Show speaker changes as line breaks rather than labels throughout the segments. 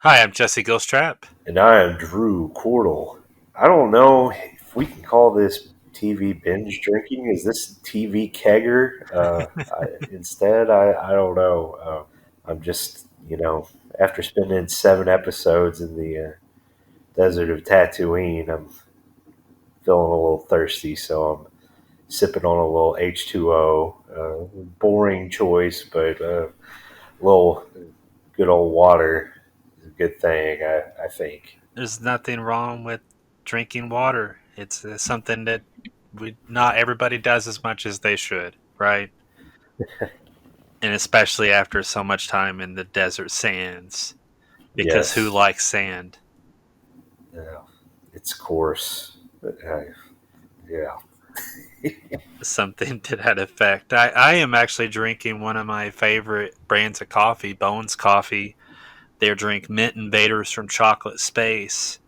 Hi, I'm Jesse Gilstrap.
And I am Drew Cordell. I don't know if we can call this TV binge drinking. Is this TV kegger? I don't know. I'm just, after spending 7 episodes in the desert of Tatooine, I'm feeling a little thirsty, so I'm sipping on a little H2O. Boring choice, but a little good old water is a good thing, I think.
There's nothing wrong with drinking water. It's something that not everybody does as much as they should, right? And especially after so much time in the desert sands, because who
Yes.
likes sand?
Yeah, it's coarse. But, yeah.
Something to that effect. I am actually drinking one of my favorite brands of coffee, Bones Coffee. They drink Mint Invaders from Chocolate Space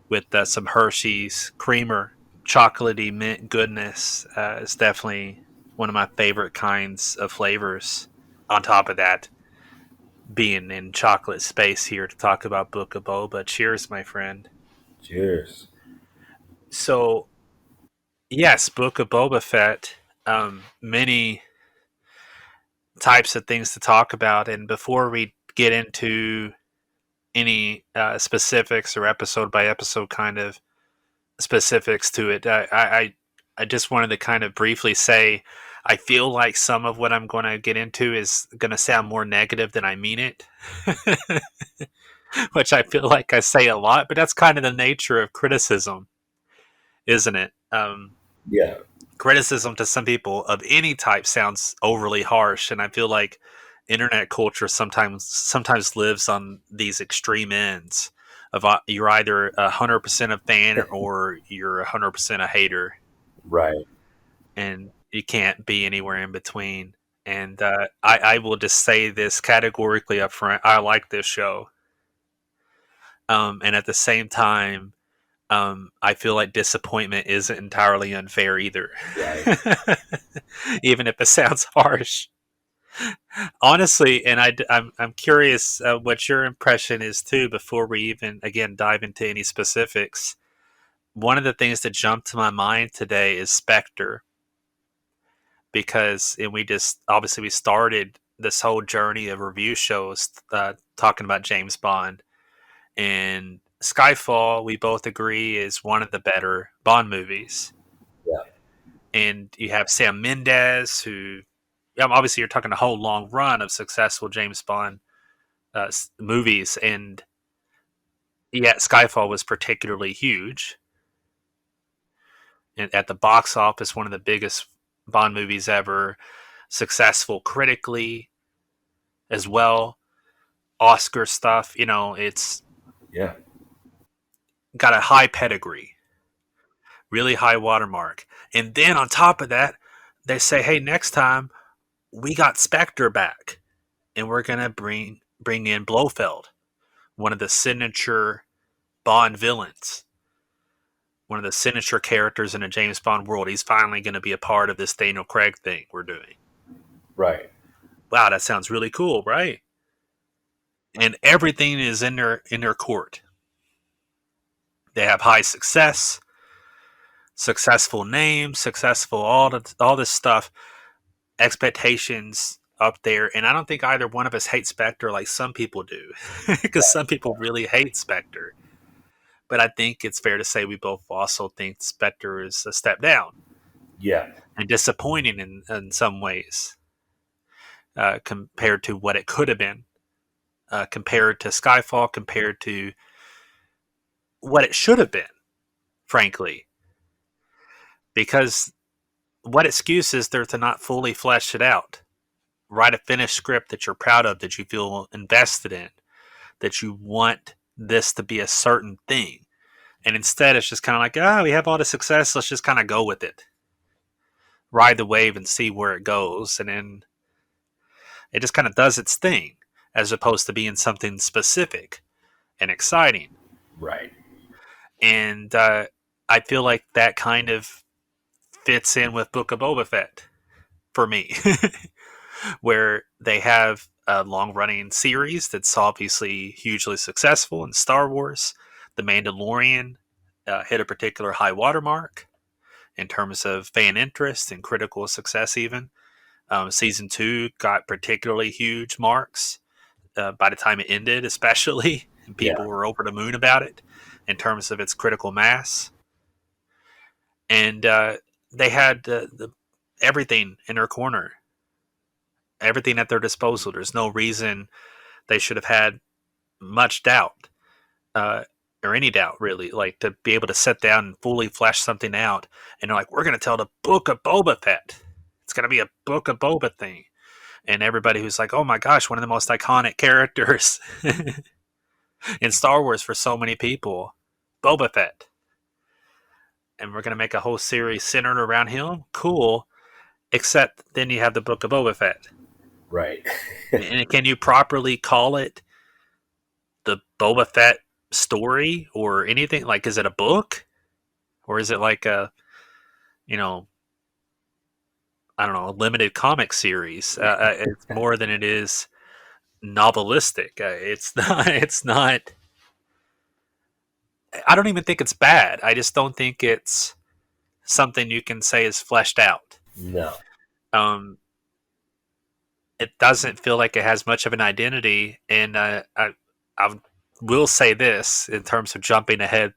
with some Hershey's creamer, chocolatey mint goodness. It's definitely one of my favorite kinds of flavors. On top of that, being in chocolate space here to talk about Book of Boba. Cheers, my friend.
Cheers.
So, yes, Book of Boba Fett. Many types of things to talk about, and before we get into any specifics or episode by episode kind of specifics to it. I just wanted to kind of briefly say I feel like some of what I'm going to get into is going to sound more negative than I mean it, which I feel like I say a lot, but that's kind of the nature of criticism, isn't it?
Yeah.
Criticism to some people of any type sounds overly harsh, and I feel like internet culture sometimes lives on these extreme ends of you're either 100% a fan or you're 100% a hater,
Right.
and you can't be anywhere in between. And I will just say this categorically up front: I like this show, and at the same time, I feel like disappointment isn't entirely unfair either,
Right.
even if it sounds harsh. Honestly, and I'm curious what your impression is too. Before we even again dive into any specifics, one of the things that jumped to my mind today is Spectre, because and we just obviously we started this whole journey of review shows talking about James Bond and Skyfall. We both agree is one of the better Bond movies,
Yeah.
and you have Sam Mendes who. Obviously, you're talking a whole long run of successful James Bond movies, and yet Skyfall was particularly huge. And at the box office, one of the biggest Bond movies ever, successful critically as well. Oscar stuff, it's
Yeah.
got a high pedigree, really high watermark. And then on top of that, they say, hey, next time we got Spectre back, and we're gonna bring in Blofeld, one of the signature Bond villains, one of the signature characters in a James Bond world. He's finally going to be a part of this Daniel Craig thing we're doing.
Right.
Wow, that sounds really cool, right? And everything is in their court. They have high success, successful name, successful all this stuff, expectations up there, and I don't think either one of us hates Spectre like some people do, because some people really hate Spectre. But I think it's fair to say we both also think Spectre is a step down
Yeah.
and disappointing in some ways compared to what it could have been, compared to Skyfall, compared to what it should have been, frankly. Because what excuse is there to not fully flesh it out? Write a finished script that you're proud of, that you feel invested in, that you want this to be a certain thing. And instead, it's just kind of like, we have all the success. Let's just kind of go with it, ride the wave and see where it goes. And then it just kind of does its thing as opposed to being something specific and exciting.
Right.
And I feel like that kind of fits in with Book of Boba Fett for me, where they have a long-running series that's obviously hugely successful in Star Wars. The Mandalorian hit a particular high watermark in terms of fan interest and critical success even. Season 2 got particularly huge marks by the time it ended, especially, and
Yeah.
people were over the moon about it in terms of its critical mass. And they had everything in their corner, everything at their disposal. There's no reason they should have had much doubt, uh, or any doubt really, like to be able to sit down and fully flesh something out. And they're like, we're going to tell the Book of Boba Fett. It's going to be a Book of Boba thing. And everybody who's like, oh my gosh, one of the most iconic characters in Star Wars for so many people, Boba Fett. And we're going to make a whole series centered around him. Cool. Except then you have the Book of Boba Fett.
Right.
And can you properly call it the Boba Fett story or anything? Like, is it a book? Or is it like a, you know, I don't know, a limited comic series? It's more than it is novelistic. It's not, I don't even think it's bad. I just don't think it's something you can say is fleshed out.
No.
Um, it doesn't feel like it has much of an identity, and I will say this in terms of jumping ahead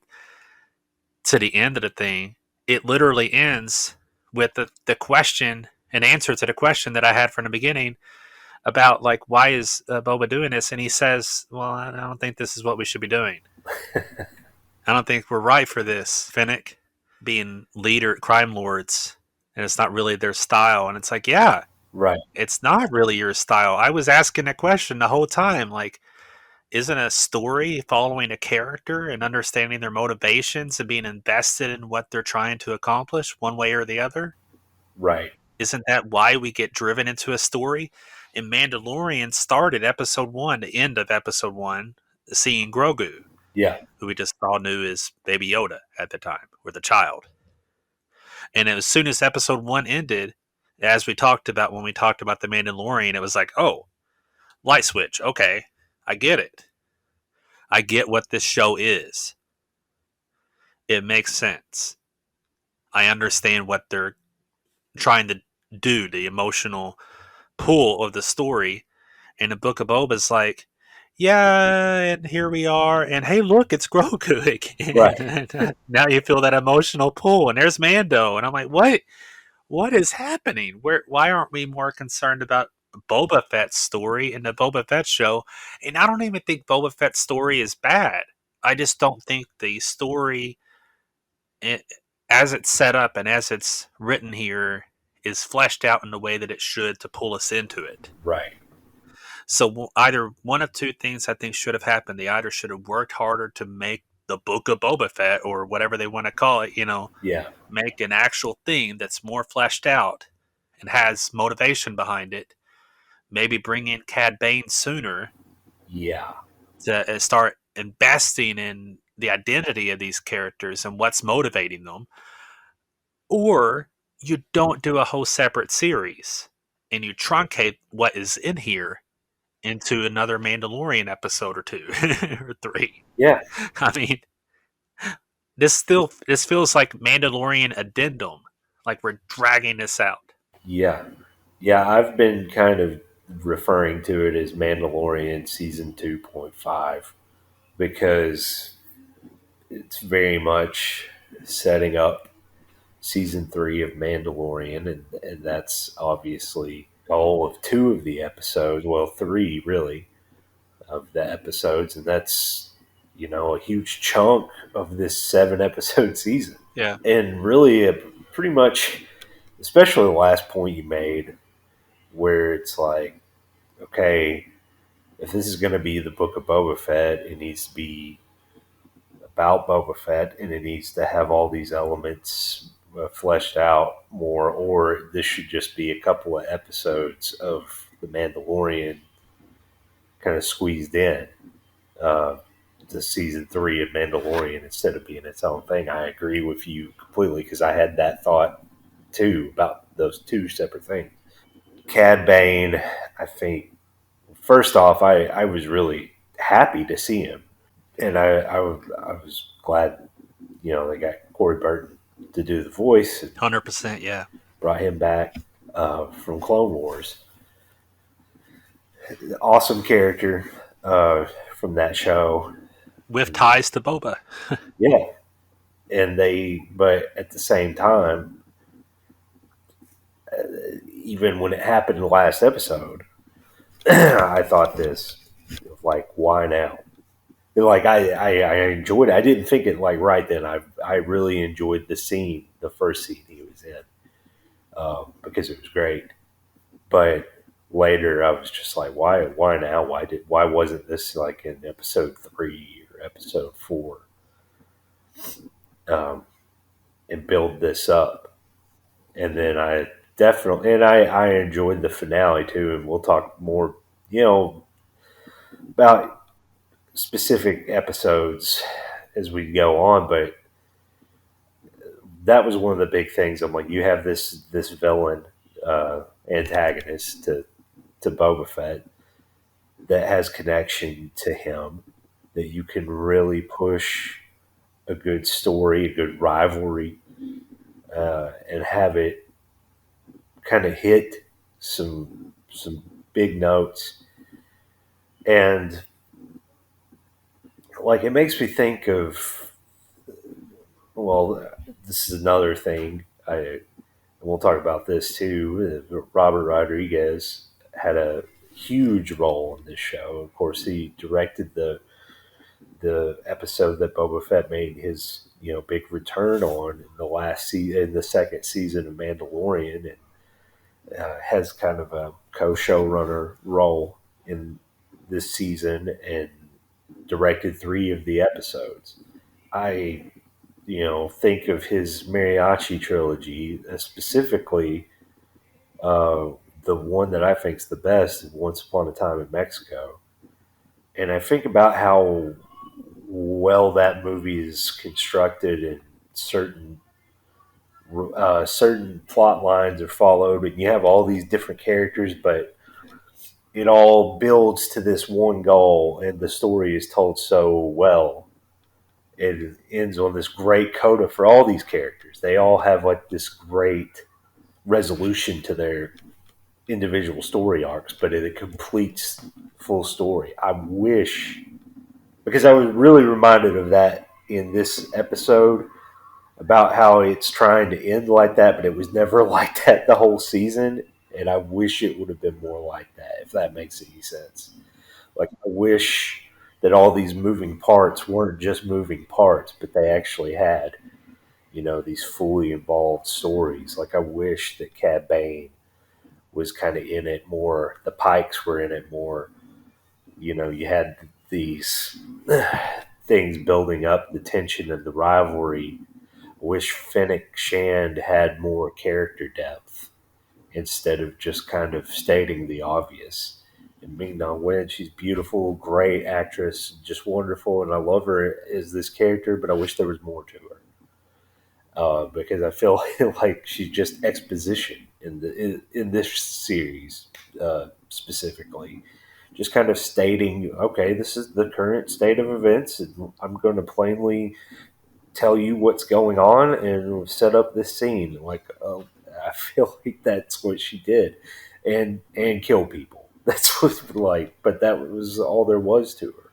to the end of the thing. It literally ends with the question and answer to the question that I had from the beginning about like why is Boba doing this, and he says, "Well, I don't think this is what we should be doing. I don't think we're right for this, Finnick, being leader crime lords, and it's not really their style." And it's like, yeah,
Right.
it's not really your style. I was asking that question the whole time, like, isn't a story following a character and understanding their motivations and being invested in what they're trying to accomplish one way or the other?
Right.
Isn't that why we get driven into a story? And Mandalorian started episode 1, the end of episode 1, seeing Grogu,
Yeah.
who we just all knew as Baby Yoda at the time, or the child. And as soon as episode 1 ended, as we talked about when we talked about the Mandalorian, it was like, oh, light switch. Okay, I get it. I get what this show is. It makes sense. I understand what they're trying to do, the emotional pull of the story. And the Book of Boba is like, yeah, and here we are, and hey, look, it's Grogu
Right.
again. Now you feel that emotional pull, and there's Mando, and I'm like, what? What is happening? Why aren't we more concerned about Boba Fett's story in the Boba Fett show? And I don't even think Boba Fett's story is bad. I just don't think the story, as it's set up and as it's written here, is fleshed out in the way that it should to pull us into it.
Right.
So either one of two things I think should have happened. They either should have worked harder to make the Book of Boba Fett or whatever they want to call it,
Yeah.
make an actual thing that's more fleshed out and has motivation behind it. Maybe bring in Cad Bane sooner
Yeah.
to start investing in the identity of these characters and what's motivating them. Or you don't do a whole separate series and you truncate what is in here into another Mandalorian episode or 2 or 3.
Yeah.
I mean, this feels like Mandalorian addendum, like we're dragging this out.
Yeah. Yeah. I've been kind of referring to it as Mandalorian season 2.5 because it's very much setting up season 3 of Mandalorian, and that's obviously all of 2 of the episodes. Well, 3 really of the episodes, and that's a huge chunk of this 7 episode season.
Yeah.
And really, pretty much, especially the last point you made, where it's like, okay, if this is going to be the Book of Boba Fett, it needs to be about Boba Fett, and it needs to have all these elements fleshed out more, or this should just be a couple of episodes of The Mandalorian kind of squeezed in to season 3 of Mandalorian instead of being its own thing. I agree with you completely because I had that thought too about those 2 separate things. Cad Bane, I think, first off, I was really happy to see him, and I was glad, they got Corey Burton to do the voice and
100%, yeah.
brought him back from Clone Wars. Awesome character from that show.
With ties to Boba.
Yeah, but at the same time, even when it happened in the last episode, I thought this, like, why now? Like I enjoyed it. I didn't think it like right then. I really enjoyed the scene, the first scene he was in, because it was great. But later, I was just like, why now? Why wasn't this like in episode 3 or episode 4? And build this up, and then I enjoyed the finale too. And we'll talk more, about specific episodes as we go on, but that was one of the big things. I'm like, you have this villain antagonist to Boba Fett that has connection to him, that you can really push a good story, a good rivalry, and have it kind of hit some big notes. And like, it makes me think of, well, this is another thing. We'll talk about this too. Robert Rodriguez had a huge role in this show. Of course, he directed the episode that Boba Fett made his big return on in the in the second season of Mandalorian, and has kind of a co-showrunner role in this season and directed 3 of the episodes. I think of his mariachi trilogy, specifically the one that I think is the best is Once Upon a Time in Mexico. And I think about how well that movie is constructed, and certain plot lines are followed, and you have all these different characters, but it all builds to this one goal, and the story is told so well. It ends on this great coda for all these characters. They all have like this great resolution to their individual story arcs, but it completes full story. I wish, because I was really reminded of that in this episode, about how it's trying to end like that, but it was never like that the whole season. And I wish it would have been more like that, if that makes any sense. Like, I wish that all these moving parts weren't just moving parts, but they actually had, these fully involved stories. Like, I wish that Cad Bane was kind of in it more. The Pikes were in it more. You had these things building up, the tension and the rivalry. I wish Fennec Shand had more character depth instead of just kind of stating the obvious. And Ming-Na Wen, she's beautiful, great actress, just wonderful, and I love her as this character, but I wish there was more to her. Because I feel like she's just exposition in this series specifically, just kind of stating, okay, this is the current state of events, and I'm going to plainly tell you what's going on and set up this scene. Like, I feel like that's what she did, and kill people. That's what, like, but that was all there was to her.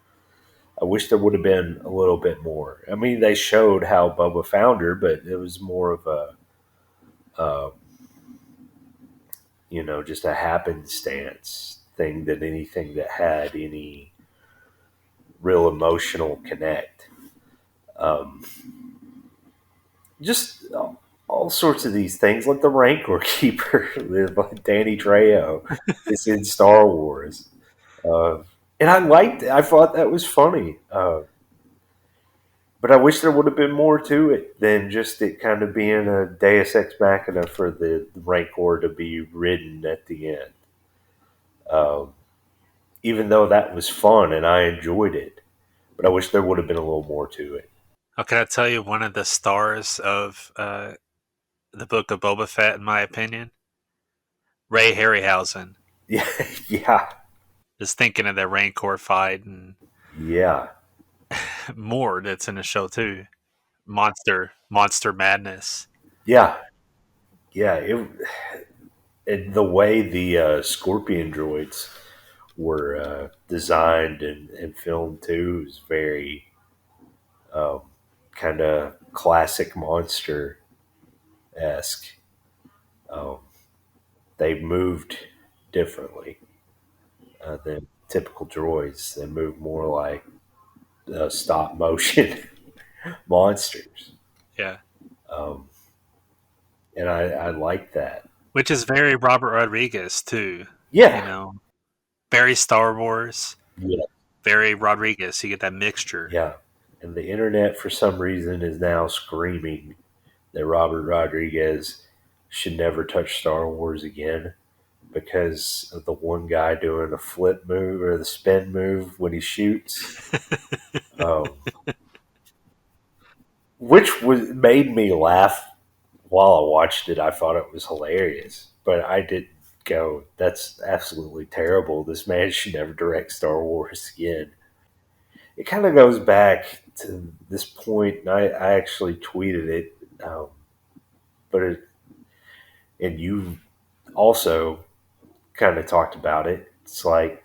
I wish there would have been a little bit more. I mean, they showed how Bubba found her, but it was more of a, uh, just a happenstance thing than anything that had any real emotional connect. Um, just all sorts of these things, like the Rancor Keeper, like Danny Trejo, is in Star Wars. And I liked it. I thought that was funny. But I wish there would have been more to it than just it kind of being a Deus Ex Machina for the Rancor to be ridden at the end. Um, Even though that was fun and I enjoyed it, but I wish there would have been a little more to it.
Oh, can I tell you one of the stars of the Book of Boba Fett, in my opinion? Ray Harryhausen.
Yeah, yeah,
Just thinking of that Rancor fight and
Yeah,
more that's in the show too. Monster Madness.
yeah, yeah. The way the Scorpion droids were designed and filmed too is very um, kind of classic monster esque. Um, they moved differently than typical droids. They move more like stop motion monsters,
Yeah.
um, and I like that.
Which is very Robert Rodriguez too. You
Yeah,
know, very Star Wars,
yeah,
very Rodriguez. You get that mixture.
yeah. And the internet, for some reason, is now screaming that Robert Rodriguez should never touch Star Wars again because of the one guy doing the flip move or the spin move when he shoots, um, which was made me laugh while I watched it. I thought it was hilarious, but I didn't go, "That's absolutely terrible. This man should never direct Star Wars again." It kind of goes back to this point, and I actually tweeted it, but it, and you also kind of talked about it. It's like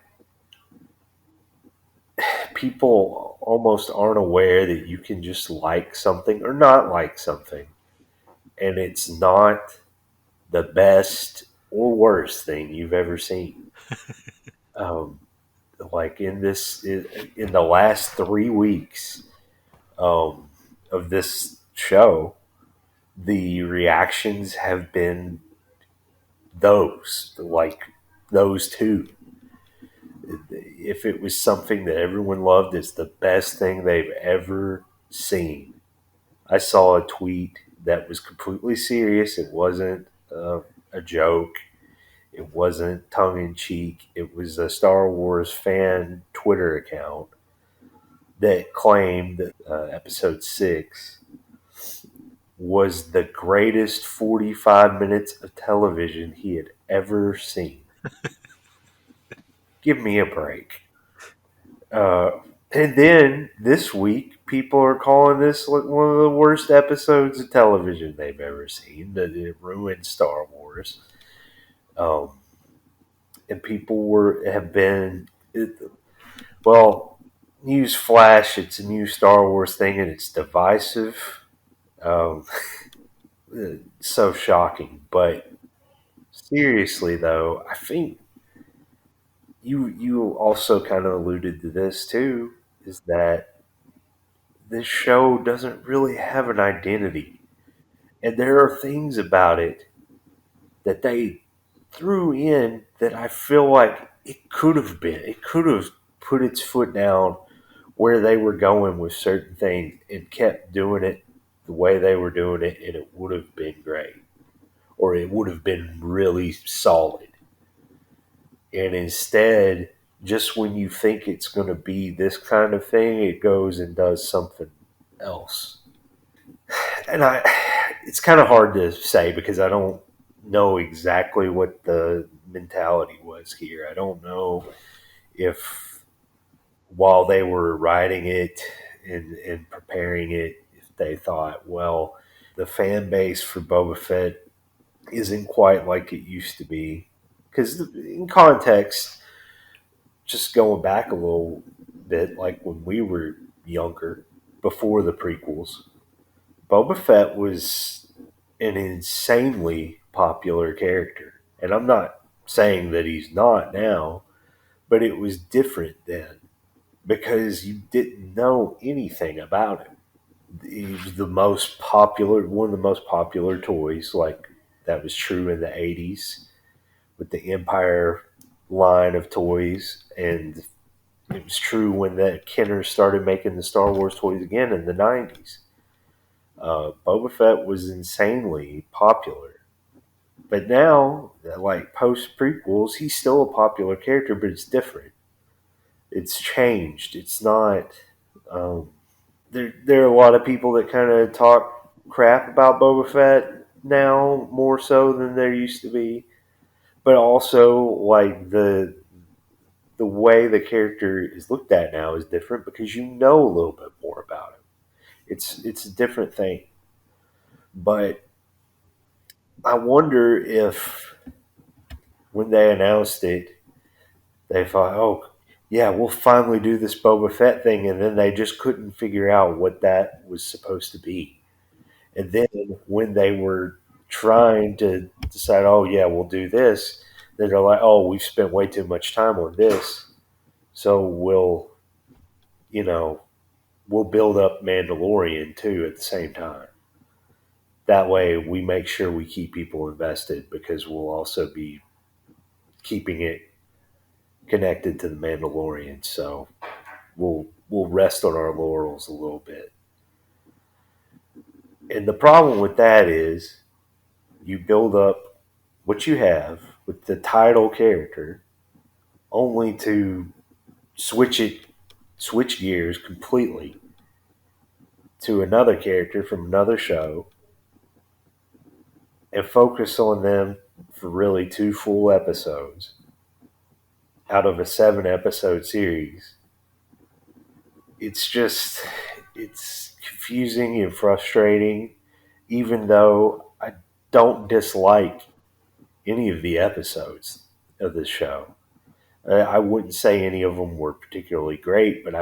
people almost aren't aware that you can just like something or not like something, and it's not the best or worst thing you've ever seen. Um, like in the last 3 weeks um, of this show, the reactions have been those two. If it was something that everyone loved, it's the best thing they've ever seen. I saw a tweet that was completely serious. It wasn't a joke. It wasn't tongue in cheek. It was a Star Wars fan Twitter account that claimed that episode 6 was the greatest 45 minutes of television he had ever seen. Give me a break. Uh, and then this week, people are calling this like one of the worst episodes of television they've ever seen. That it ruined Star Wars. Um, and people have been, well, news flash. It's a new Star Wars thing, and it's divisive. Um, so shocking. But seriously, though, I think you also kind of alluded to this too. Is that this show doesn't really have an identity. And there are things about it that they threw in that I feel like it could have been. It could have put its foot down where they were going with certain things and kept doing it the way they were doing it, and it would have been great. Or it would have been really solid. And instead, just when you think it's going to be this kind of thing, it goes and does something else. And it's kind of hard to say because I don't know exactly what the mentality was here. I don't know if while they were writing it and preparing it, if they thought, well, the fan base for Boba Fett isn't quite like it used to be. Because in context, just going back a little bit, like when we were younger, before the prequels, Boba Fett was an insanely popular character. And I'm not saying that he's not now, but it was different then because you didn't know anything about him. He was the most popular, one of the most popular toys. Like that was true in the 80s with the Empire line of toys. And it was true when the Kenner started making the Star Wars toys again in the 90s. Boba Fett was insanely popular. But now, like post prequels, he's still a popular character, but it's different. It's changed. It's not. Um, there are a lot of people that kind of talk crap about Boba Fett now more so than there used to be. But also, like the way the character is looked at now is different because you know a little bit more about him. It's a different thing. But I wonder if when they announced it, they thought, "Oh, yeah, we'll finally do this Boba Fett thing," and then they just couldn't figure out what that was supposed to be. And then when they were trying to decide, "Oh, yeah, we'll do this," then they're like, "Oh, we've spent way too much time on this, so you know, we'll build up Mandalorian too at the same time." That way, we make sure we keep people invested because we'll also be keeping it connected to the Mandalorian. So we'll rest on our laurels a little bit. And the problem with that is you build up what you have with the title character only to switch gears completely to another character from another show and focus on them for really 2 full episodes out of a 7 episode series. It's just, it's confusing and frustrating, even though I don't dislike any of the episodes of this show. I wouldn't say any of them were particularly great, but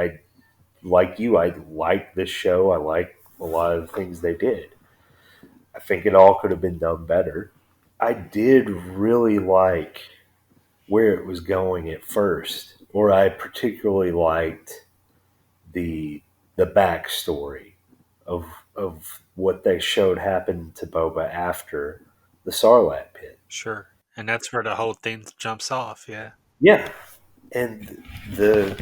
like you, I like this show. I like a lot of the things they did. I think it all could have been done better. I did really like where it was going at first, or I particularly liked the the backstory of what they showed happened to Boba after the Sarlacc pit.
Sure. And that's where the whole thing jumps off. Yeah.
Yeah, and the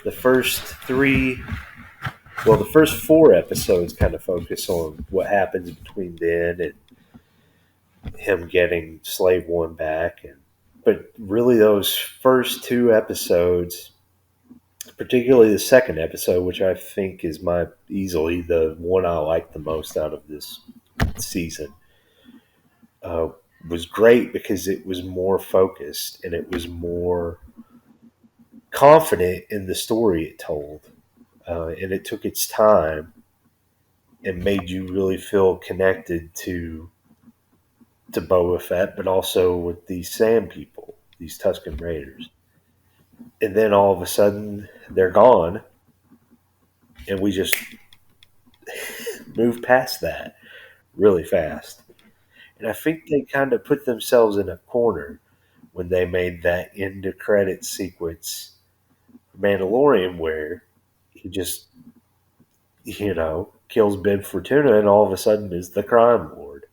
the first three, well, the first 4 episodes kind of focus on what happens between then and him getting Slave One back, and but really those first 2 episodes, particularly the second episode, which I think is my easily the one I like the most out of this season, uh, was great because it was more focused and it was more confident in the story it told, and it took its time and made you really feel connected to Boba Fett, but also with these Sand people, these Tusken Raiders. And then all of a sudden, they're gone, and we just move past that really fast. And I think they kind of put themselves in a corner when they made that end of credit sequence for Mandalorian, where he just, kills Ben Fortuna and all of a sudden is the crime lord.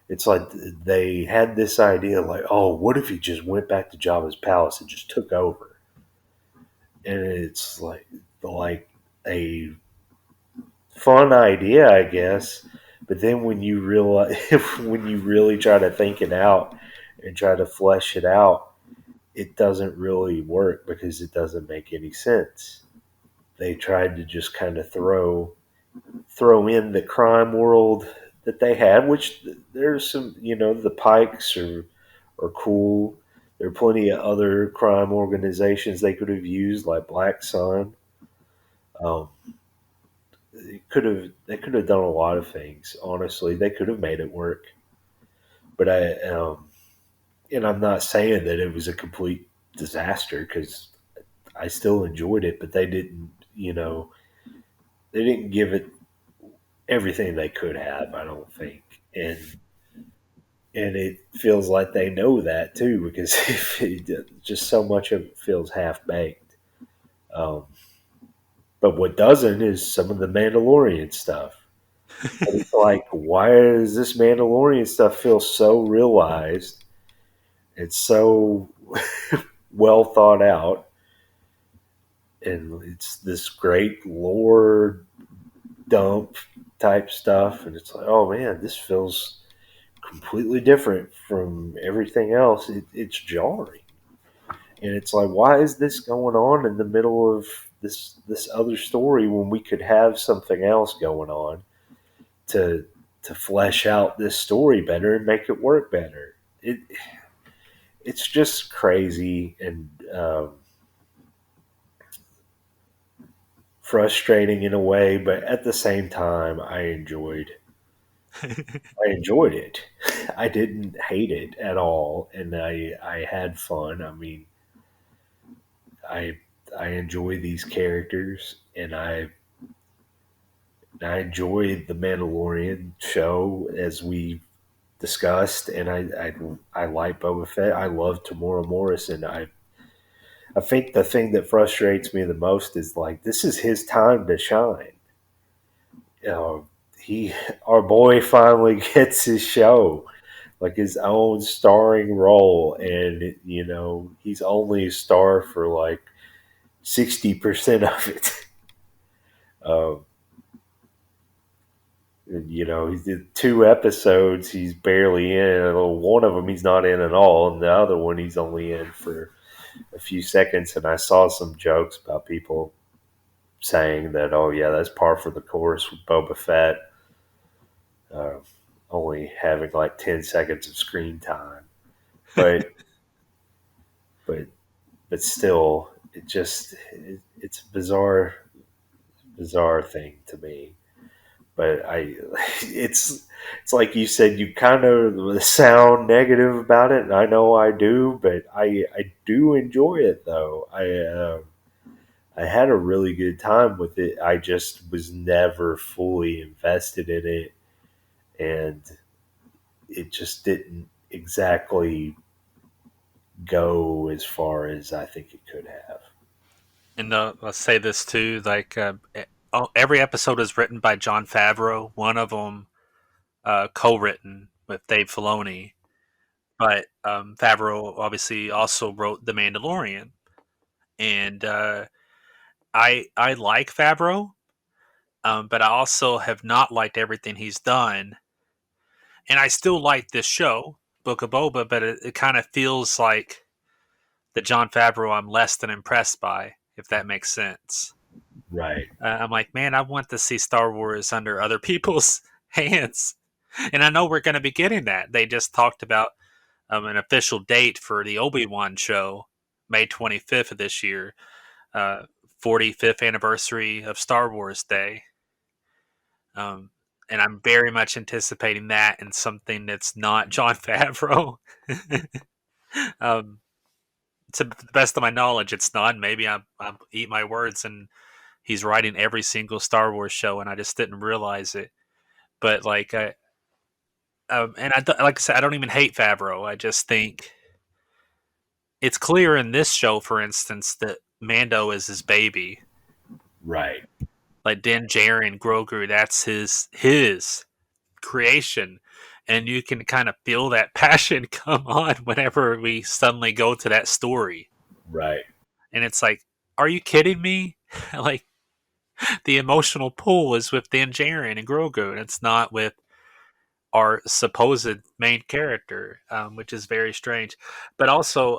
It's like they had this idea, like, oh, what if he just went back to Jabba's palace and just took over? And it's like a fun idea, I guess. But then when you realize, when you really try to think it out and try to flesh it out, it doesn't really work because it doesn't make any sense. They tried to just kind of throw in the crime world that they had, which there's some, the Pikes are cool. There are plenty of other crime organizations they could have used, like Black Sun. Um, they could have done a lot of things. Honestly, they could have made it work. But and I'm not saying that it was a complete disaster because I still enjoyed it, but they didn't give it everything they could have. I don't think, and it feels like they know that too because just so much of it feels half baked. Um, but what doesn't is some of the Mandalorian stuff. And it's like, why does this Mandalorian stuff feel so realized? It's so well thought out, and it's this great lore dump type stuff. And it's like, oh man, this feels completely different from everything else. It's jarring, and it's like, why is this going on in the middle of this other story when we could have something else going on to flesh out this story better and make it work better? It's just crazy, and frustrating in a way, but at the same time, I enjoyed it. I didn't hate it at all, and I had fun. I mean, I I enjoy these characters, and I enjoy the Mandalorian show as we discussed, and I like Boba Fett. I love Temuera Morrison. I think the thing that frustrates me the most is like this is his time to shine. Uh, he, our boy, finally gets his show, like his own starring role, and he's only a star for like 60% of it. Um, he did 2 episodes. He's barely in. One of them he's not in at all, and the other one he's only in for a few seconds. And I saw some jokes about people saying that, oh yeah, that's par for the course with Boba Fett, uh, only having like 10 seconds of screen time. But but but still, it's a bizarre thing to me. But it's like you said, you kind of sound negative about it, and I know I do, but I do enjoy it though. I had a really good time with it. I just was never fully invested in it, and it just didn't exactly go as far as I think it could have.
And let's say this too: like every episode is written by Jon Favreau. One of them co-written with Dave Filoni, but Favreau obviously also wrote The Mandalorian, and I like Favreau, but I also have not liked everything he's done, and I still like this show, Book of Boba, but it kind of feels like the Jon Favreau I'm less than impressed by, if that makes sense.
Right,
I'm like, man, I want to see Star Wars under other people's hands, and I know we're going to be getting that. They just talked about an official date for the Obi-Wan show, May 25th of this year, uh, 45th anniversary of Star Wars Day. Um, and I'm very much anticipating that and something that's not Jon Favreau. um, to the best of my knowledge, it's not. Maybe I eat my words and he's writing every single Star Wars show and I just didn't realize it. But like, and like I said, I don't even hate Favreau. I just think it's clear in this show, for instance, that Mando is his baby.
right,
Like Din Djarin, Grogu, that's his creation, and you can kind of feel that passion come on whenever we suddenly go to that story,
right,
and it's like, are you kidding me? Like the emotional pull is with Din Djarin and Grogu, and it's not with our supposed main character, which is very strange. But also,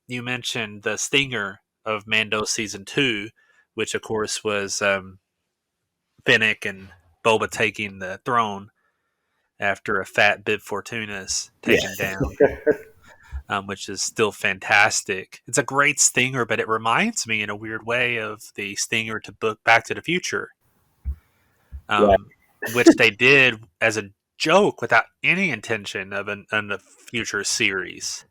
you mentioned the stinger of Mando season 2, which of course was Finnick and Boba taking the throne after a fat Bib Fortuna's
yeah,
taken down, which is still fantastic. It's a great stinger, but it reminds me in a weird way of the stinger to book Back to the Future,
right,
which they did as a joke without any intention of a future series.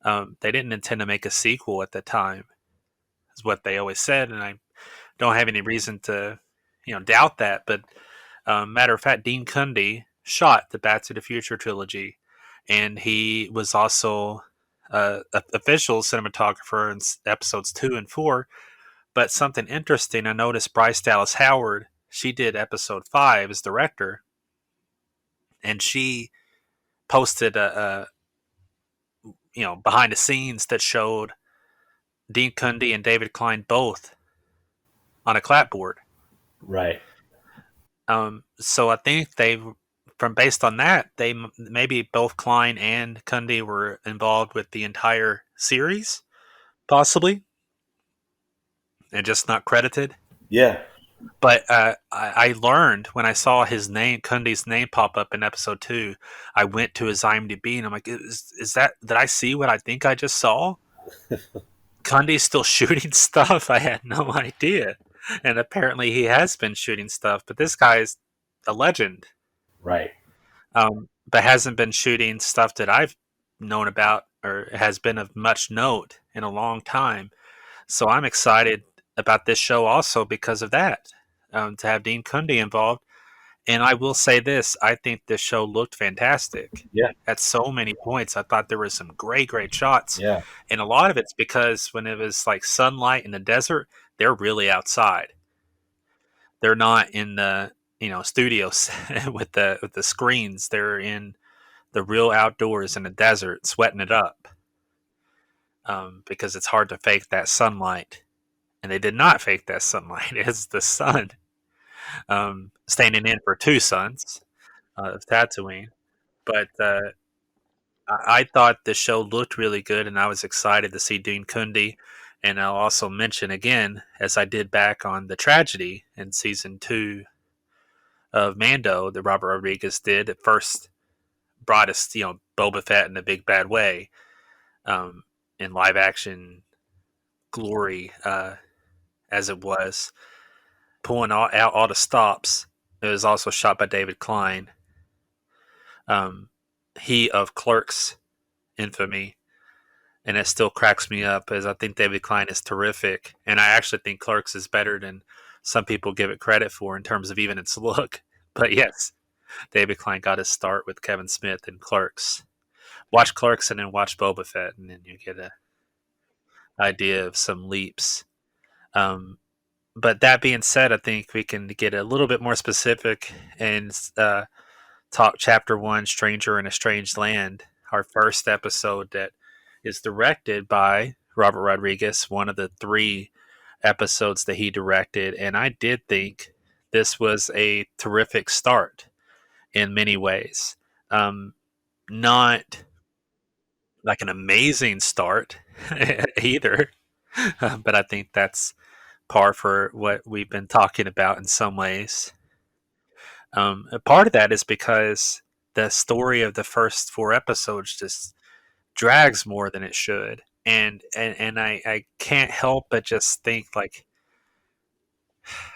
They didn't intend to make a sequel at the time, is what they always said, and I don't have any reason to, doubt that. But matter of fact, Dean Cundey shot the Back to the Future trilogy, and he was also official cinematographer in episodes 2 and 4. But something interesting, I noticed Bryce Dallas Howard, she did episode 5 as director, and she posted a behind the scenes that showed Dean Cundey and David Klein both on a clapboard.
right.
So I think from based on that, they maybe both Klein and Cundey were involved with the entire series, possibly, and just not credited.
Yeah,
But I learned when I saw his name, Cundey's name, pop up in episode 2. I went to his IMDb and I'm like, is that? Did I see what I think I just saw? Cundey's still shooting stuff. I had no idea. And apparently he has been shooting stuff, but this guy's a legend.
Right.
But hasn't been shooting stuff that I've known about or has been of much note in a long time. So I'm excited about this show also because of that. To have Dean Cundey involved. And I will say this, I think this show looked fantastic.
Yeah.
At so many points, I thought there were some great shots.
Yeah.
And a lot of it's because when it was like sunlight in the desert, they're really outside. They're not in the studios with the screens. They're in the real outdoors in the desert, sweating it up. Because it's hard to fake that sunlight, and they did not fake that sunlight. It's the sun standing in for two suns of Tatooine. But I thought the show looked really good, and I was excited to see Dean Cundey. And I'll also mention again, as I did back on the tragedy in season 2 of Mando that Robert Rodriguez did. At first, brought us, Boba Fett in a big bad way, in live action glory, as it was, pulling out all the stops. It was also shot by David Klein. He of Clerks infamy, and it still cracks me up as I think David Klein is terrific, and I actually think Clerks is better than some people give it credit for in terms of even its look. But yes, David Klein got his start with Kevin Smith in Clerks. Watch Clerks and then watch Boba Fett, and then you get a idea of some leaps. But that being said, I think we can get a little bit more specific and talk Chapter 1, Stranger in a Strange Land, our first episode that is directed by Robert Rodriguez, one of the 3 episodes that he directed. And I did think this was a terrific start in many ways. Not like an amazing start either, but I think that's par for what we've been talking about in some ways. A part of that is because the story of the first 4 episodes just drags more than it should. And I can't help but just think, like,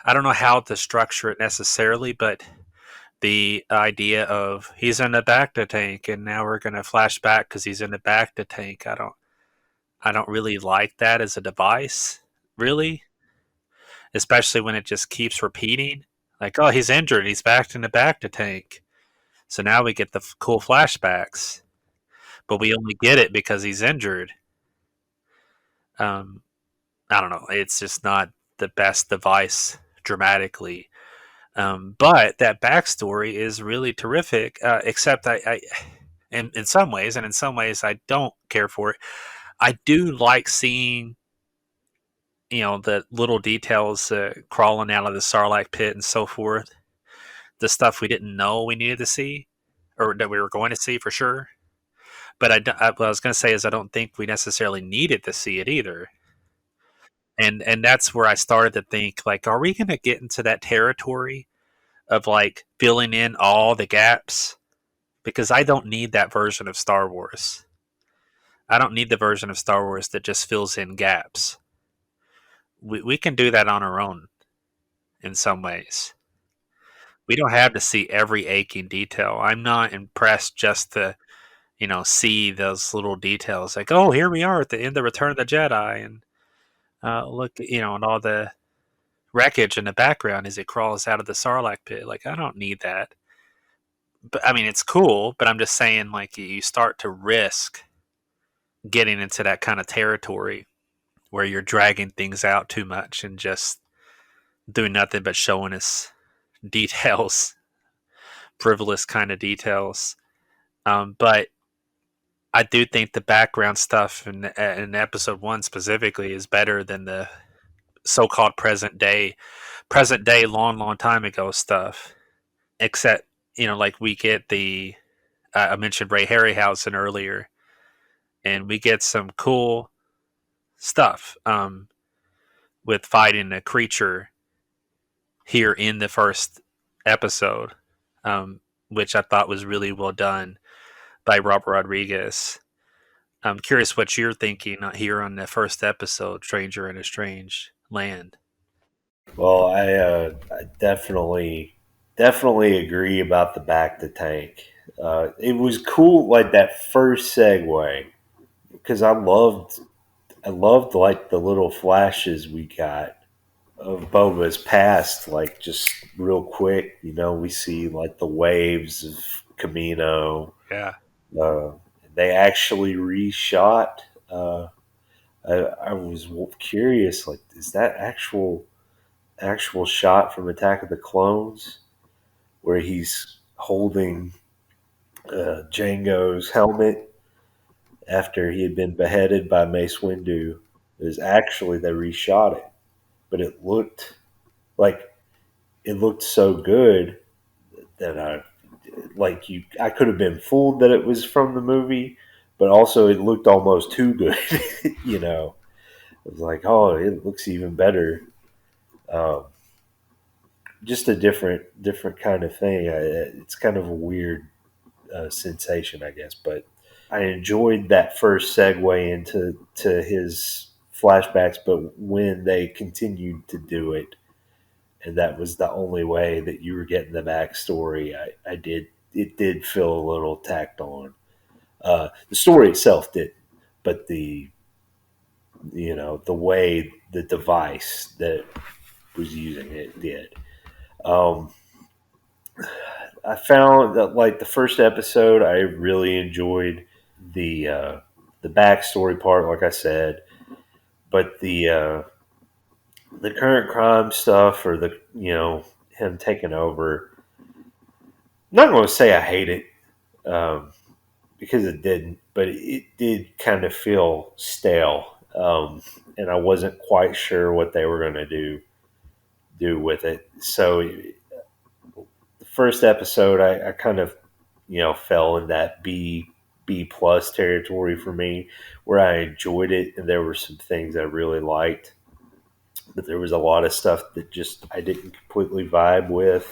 I don't know how to structure it necessarily, but the idea of he's in the Bacta tank and now we're going to flash back because he's in the Bacta tank. I don't really like that as a device, really, especially when it just keeps repeating. Like, oh, he's injured. He's back in the Bacta tank. So now we get the cool flashbacks, but we only get it because he's injured. Um, I don't know. It's just not the best device dramatically. But that backstory is really terrific. Except in some ways, and in some ways, I don't care for it. I do like seeing, the little details crawling out of the Sarlacc pit and so forth. The stuff we didn't know we needed to see, or that we were going to see for sure. But what I was going to say is I don't think we necessarily needed to see it either. And that's where I started to think, like, are we going to get into that territory of like filling in all the gaps? Because I don't need that version of Star Wars. I don't need the version of Star Wars that just fills in gaps. We can do that on our own in some ways. We don't have to see every aching detail. I'm not impressed just to, see those little details. Like, oh, here we are at the end of Return of the Jedi, and look, and all the wreckage in the background as it crawls out of the Sarlacc pit. Like, I don't need that. But I mean, it's cool, but I'm just saying, like, you start to risk getting into that kind of territory where you're dragging things out too much and just doing nothing but showing us details, frivolous kind of details. But I do think the background stuff in episode 1 specifically is better than the so-called present day, long time ago stuff. Except, like we get I mentioned Ray Harryhausen earlier, and we get some cool stuff with fighting a creature here in the first episode, which I thought was really well done by Robert Rodriguez. I'm curious what you're thinking here on the first episode, Stranger in a Strange Land.
Well, I definitely agree about the back to tank. It was cool, like that first segue, because I loved like the little flashes we got of Boba's past, like just real quick. You know, we see like the waves of Camino.
Yeah,
Uh, they actually reshot. I was curious, like, is that actual shot from Attack of the Clones where he's holding Django's helmet after he had been beheaded by Mace Windu? Is actually they reshot it, but like it looked so good that I could have been fooled that it was from the movie, but also it looked almost too good. You know, it was like, oh, it looks even better. Um, just a different kind of thing. It's kind of a weird sensation, I guess, but I enjoyed that first segue into his flashbacks. But when they continued to do it, and that was the only way that you were getting the backstory, I did it did feel a little tacked on. The story itself did, but the way the device that was using it did. Um, I found that like the first episode, I really enjoyed the uh, the backstory part, like I said, but the current crime stuff or the him taking over. I'm not going to say I hate it because it didn't, but it did kind of feel stale, and I wasn't quite sure what they were going to do with it. So the first episode, I kind of fell in that B plus territory for me, where I enjoyed it and there were some things I really liked, but there was a lot of stuff that just I didn't completely vibe with.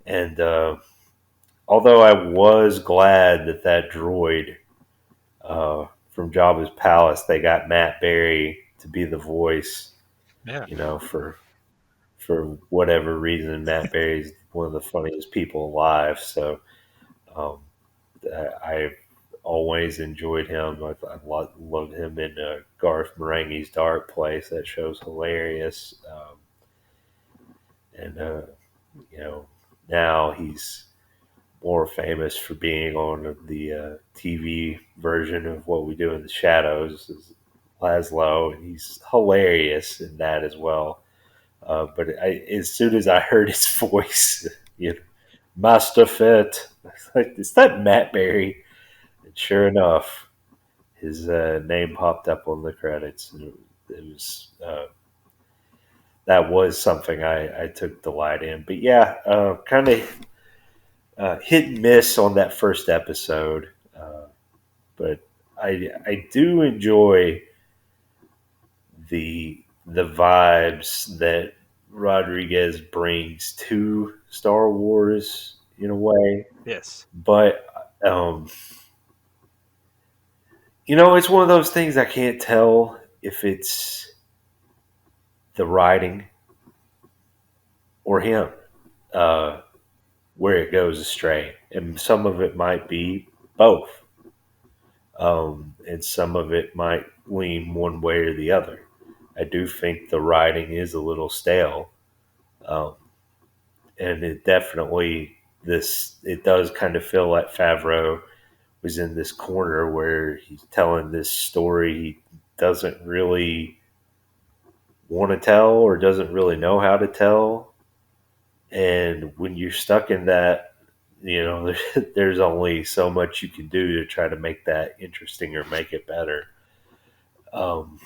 And although I was glad that that droid from Jabba's palace, they got Matt Berry to be the voice,
yeah,
for whatever reason, Matt Berry's one of the funniest people alive. So um, I've always enjoyed him. Loved him in Garth Marenghi's Dark Place. That show's hilarious. And you know, now he's more famous for being on the TV version of What We Do in the Shadows as Laszlo, and he's hilarious in that as well. As soon as I heard his voice, you know, Master Fit, like, is that Matt Berry? And sure enough, his name popped up on the credits, and it was that was something I took delight in. But yeah, kind of hit and miss on that first episode, but I do enjoy the vibes that Rodriguez brings to Star Wars in a way.
yes,
But it's one of those things I can't tell if it's the writing or him uh, where it goes astray, and some of it might be both, and some of it might lean one way or the other. I do think the writing is a little stale, um, and it definitely this it does kind of feel like Favreau was in this corner where he's telling this story he doesn't really want to tell or doesn't really know how to tell. And when you're stuck in that, there's only so much you can do to try to make that interesting or make it better. Um,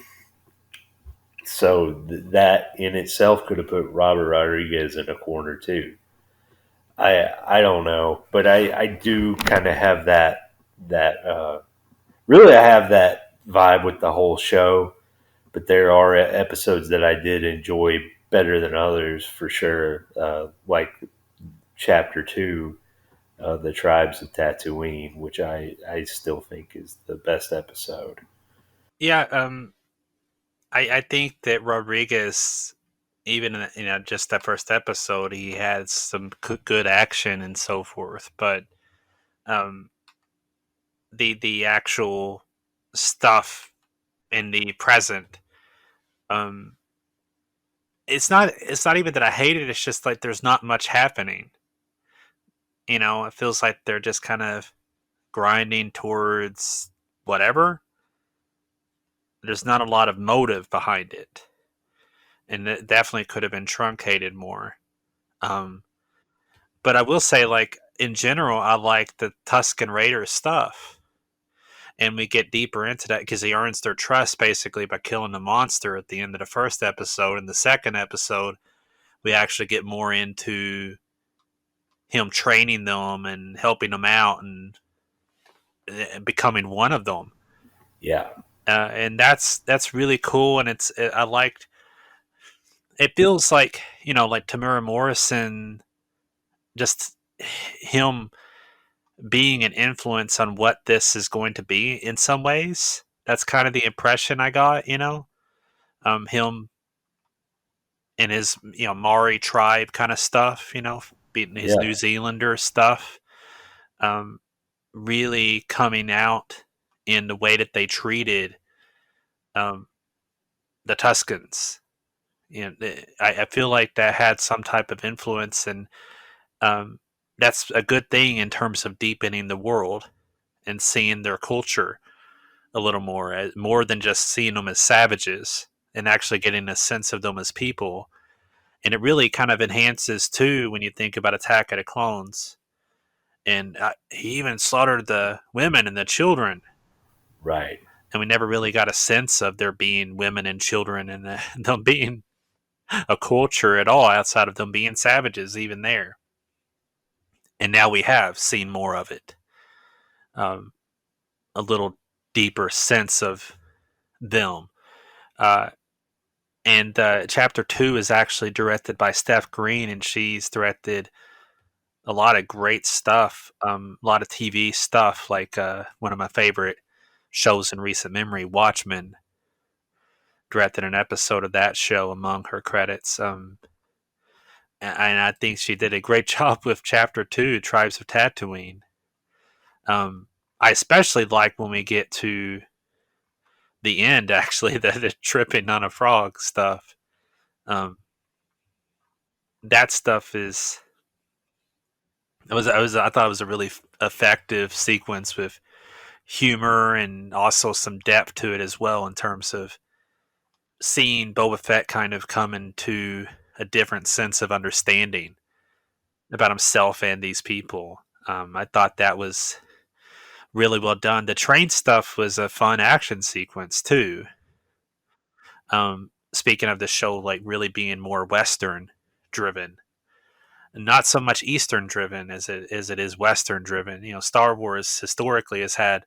that in itself could have put Robert Rodriguez in a corner too. I don't know, but I do kind of have that really I have that vibe with the whole show. But there are episodes that I did enjoy better than others for sure, like Chapter Two, the Tribes of Tatooine, which I still think is the best episode.
yeah. I think that Rodriguez even just that first episode, he had some good action and so forth. But um, the actual stuff in the present, um, it's not even that I hate it. It's just like there's not much happening. It feels like they're just kind of grinding towards whatever. There's not a lot of motive behind it, and it definitely could have been truncated more. Um, but I will say, like in general, I like the Tusken Raider stuff, and we get deeper into that because he earns their trust basically by killing the monster at the end of the first episode. In the second episode, we actually get more into him training them and helping them out and becoming one of them.
Yeah.
And that's really cool. And I liked. It feels like like Temuera Morrison, just him being an influence on what this is going to be in some ways. That's kind of the impression I got. Him and his Maori tribe kind of stuff. Beating his
Yeah.
New Zealander stuff. Um, really coming out in the way that they treated um, the Tuscans. I feel like that had some type of influence, and um, that's a good thing in terms of deepening the world and seeing their culture a little more than just seeing them as savages and actually getting a sense of them as people. And it really kind of enhances too when you think about Attack of the Clones. And he even slaughtered the women and the children,
Right.
and we never really got a sense of there being women and children and them being a culture at all outside of them being savages, even there. And now we have seen more of it, um, a little deeper sense of them. Uh, and chapter 2 is actually directed by Steph Green, and she's directed a lot of great stuff, a lot of TV stuff, like one of my favorite shows in recent memory, Watchmen. Directed an episode of that show among her credits. And I think she did a great job with Chapter 2, Tribes of Tatooine. I especially like when we get to the end, actually, the tripping on a frog stuff. Um, that stuff is. I thought it was a really effective sequence with humor and also some depth to it as well in terms of seeing Boba Fett kind of come into a different sense of understanding about himself and these people. I thought that was really well done. The train stuff was a fun action sequence too. Speaking of the show, like really being more Western driven, not so much Eastern driven as it is Western driven. Star Wars historically has had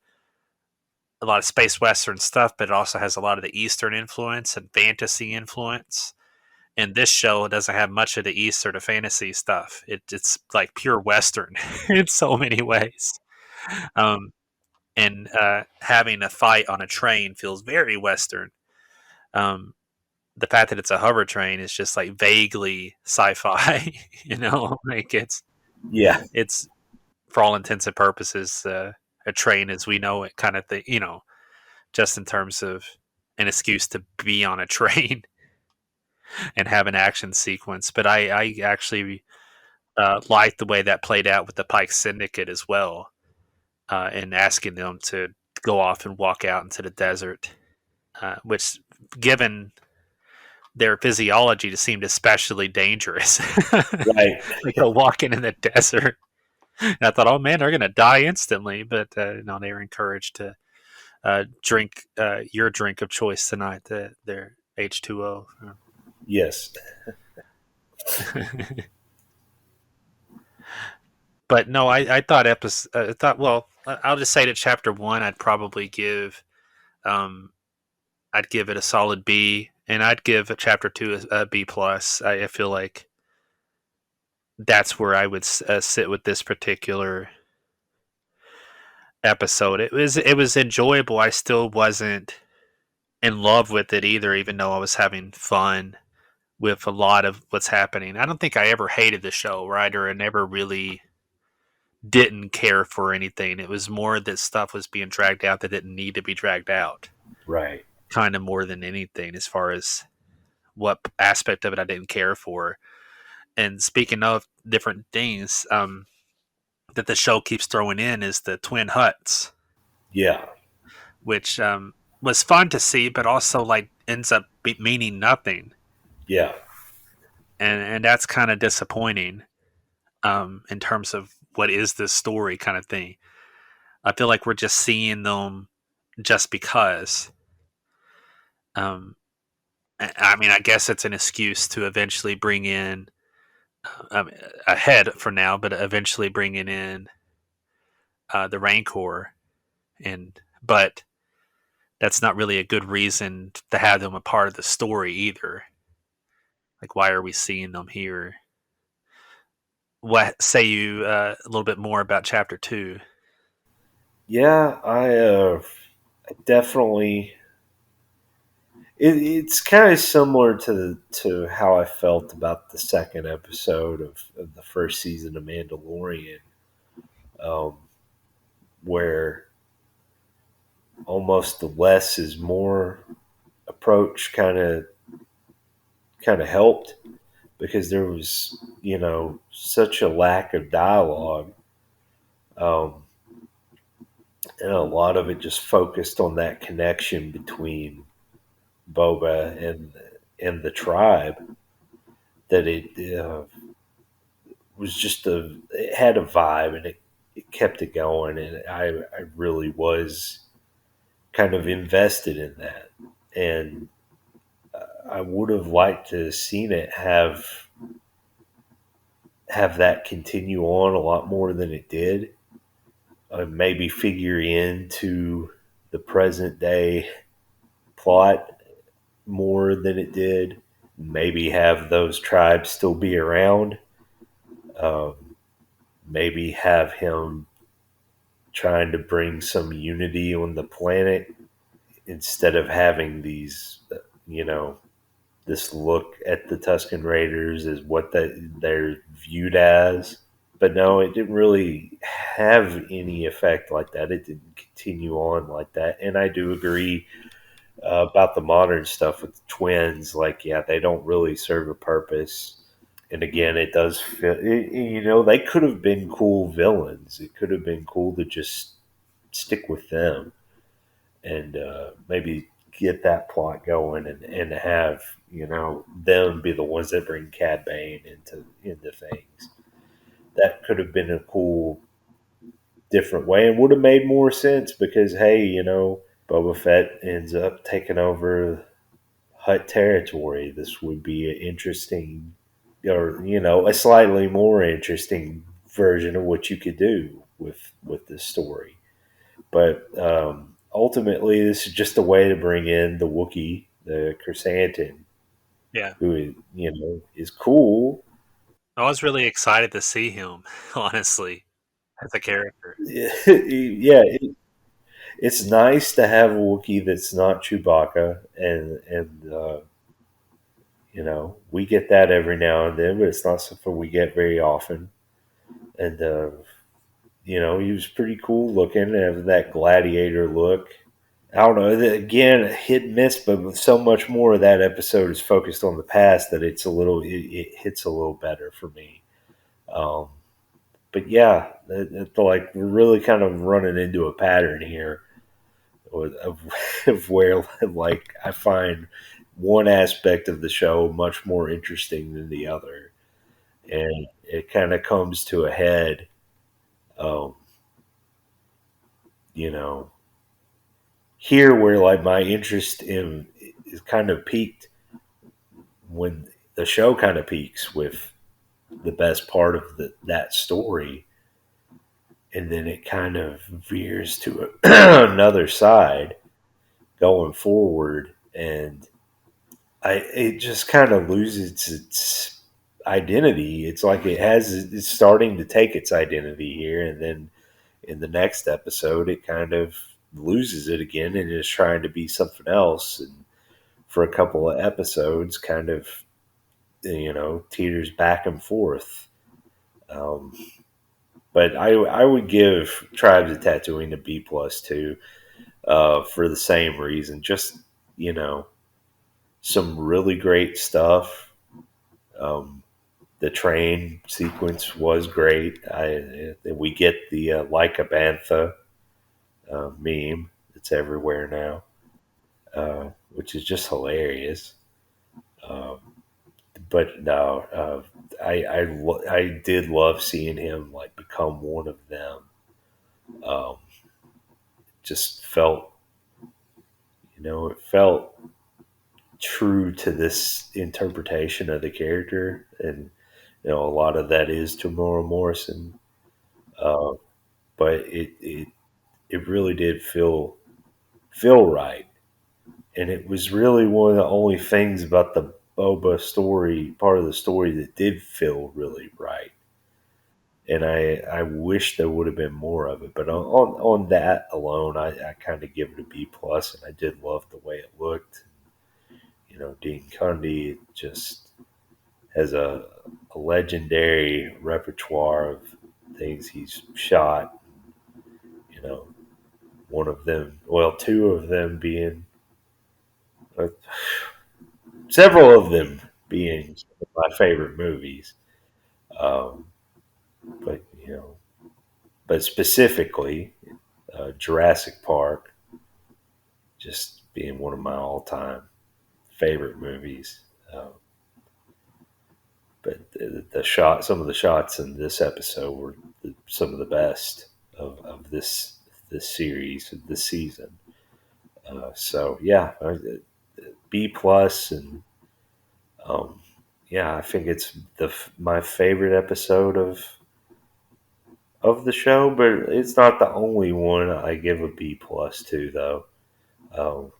a lot of space Western stuff, but it also has a lot of the Eastern influence and fantasy influence. And this show doesn't have much of the East or the fantasy stuff. It's like pure Western in so many ways. Um, and having a fight on a train feels very Western. Um, the fact that it's a hover train is just like vaguely sci-fi, like
Yeah.
it's for all intents and purposes a train as we know it, kind of thing. Just in terms of an excuse to be on a train and have an action sequence. But I actually liked the way that played out with the Pike Syndicate as well, and asking them to go off and walk out into the desert, which, given their physiology, seemed especially dangerous.
Right.
Like walking in the desert. And I thought, oh man, they're going to die instantly. But no, they were encouraged to drink your drink of choice tonight, their H2O.
Yes.
But no, I thought well, I'll just say that chapter 1, um, I'd give it a solid B, and I'd give chapter 2 a B plus. I feel like that's where I would sit with this particular episode. It was enjoyable. I still wasn't in love with it either, even though I was having fun with a lot of what's happening. I don't think I ever hated the show, right? Or I never really didn't care for anything. It was more that stuff was being dragged out that didn't need to be dragged out,
Right.
kind of more than anything, as far as what aspect of it I didn't care for. And speaking of different things that the show keeps throwing in is the twin huts,
Yeah.
which was fun to see, but also like ends up meaning nothing,
Yeah.
and that's kind of disappointing in terms of what is this story kind of thing. I feel like we're just seeing them just because. Um, I mean, I guess it's an excuse to eventually bring in a head for now, but eventually bringing in the Rancor, and but that's not really a good reason to have them a part of the story either. Like, why are we seeing them here? What say you a little bit more about chapter 2?
Yeah. I definitely. It's kind of similar to how I felt about the second episode of the first season of Mandalorian, um, where almost the less is more approach kind of helped because there was such a lack of dialogue, um, and a lot of it just focused on that connection between Boba and the tribe that it was just it had a vibe, and it kept it going, and I really was kind of invested in that, and I would have liked to have seen it have that continue on a lot more than it did. Maybe figure into the present day plot more than it did. Maybe have those tribes still be around. Um, Maybe have him trying to bring some unity on the planet instead of having these, you know, this look at the Tusken Raiders as what they're viewed as. But no, it didn't really have any effect like that. It didn't continue on like that. And I do agree about the modern stuff with the twins. Like, yeah, they don't really serve a purpose. And again, it does feel, they could have been cool villains. It could have been cool to just stick with them and maybe get that plot going and have, them be the ones that bring Cad Bane into things. That could have been a cool, different way and would have made more sense because, hey, Boba Fett ends up taking over Hut territory. This would be an interesting, or a slightly more interesting version of what you could do with this story. But ultimately, this is just a way to bring in the Wookiee, the Chrysanthemum,
Yeah,
who is cool.
I was really excited to see him, honestly, as a character.
Yeah, it's nice to have a Wookiee that's not Chewbacca, and we get that every now and then, but it's not something we get very often. And he was pretty cool looking, having that gladiator look. I don't know. Again, hit and miss, but with so much more of that episode is focused on the past that it hits a little better for me. Um, but yeah, like we're really kind of running into a pattern here of, of where like I find one aspect of the show much more interesting than the other, and it kind of comes to a head. Um, you know, Here where like my interest in is kind of peaked when the show kind of peaks with the best part of that story, and then it kind of veers to another side going forward, and it just kind of loses its identity. It's like it's starting to take its identity here, and then in the next episode, it kind of loses it again and is trying to be something else. And for a couple of episodes, kind of teeters back and forth. Um, but I would give Tribes of Tatooine a B plus too, for the same reason. Just you know, some really great stuff. Um, the train sequence was great. We get the Leica Bantha meme that's everywhere now, which is just hilarious. Um, but no, I did love seeing him like become one of them. Um, just felt, it felt true to this interpretation of the character, and a lot of that is Temuera Morrison. Uh, but it really did feel right, and it was really one of the only things about the Boba story, part of the story, that did feel really right. And I wish there would have been more of it, but on that alone, I kind of give it a B plus, and I did love the way it looked. Dean Cundy just has a legendary repertoire of things he's shot. You know, one of them, well, two of them being, uh, several of them being my favorite movies. Um, but but specifically, Jurassic Park just being one of my all-time favorite movies. But some of the shots in this episode were some of the best of this series, this season. So yeah, B plus, and um, yeah, I think it's my favorite episode of the show, but it's not the only one I give a B plus to, though. Um,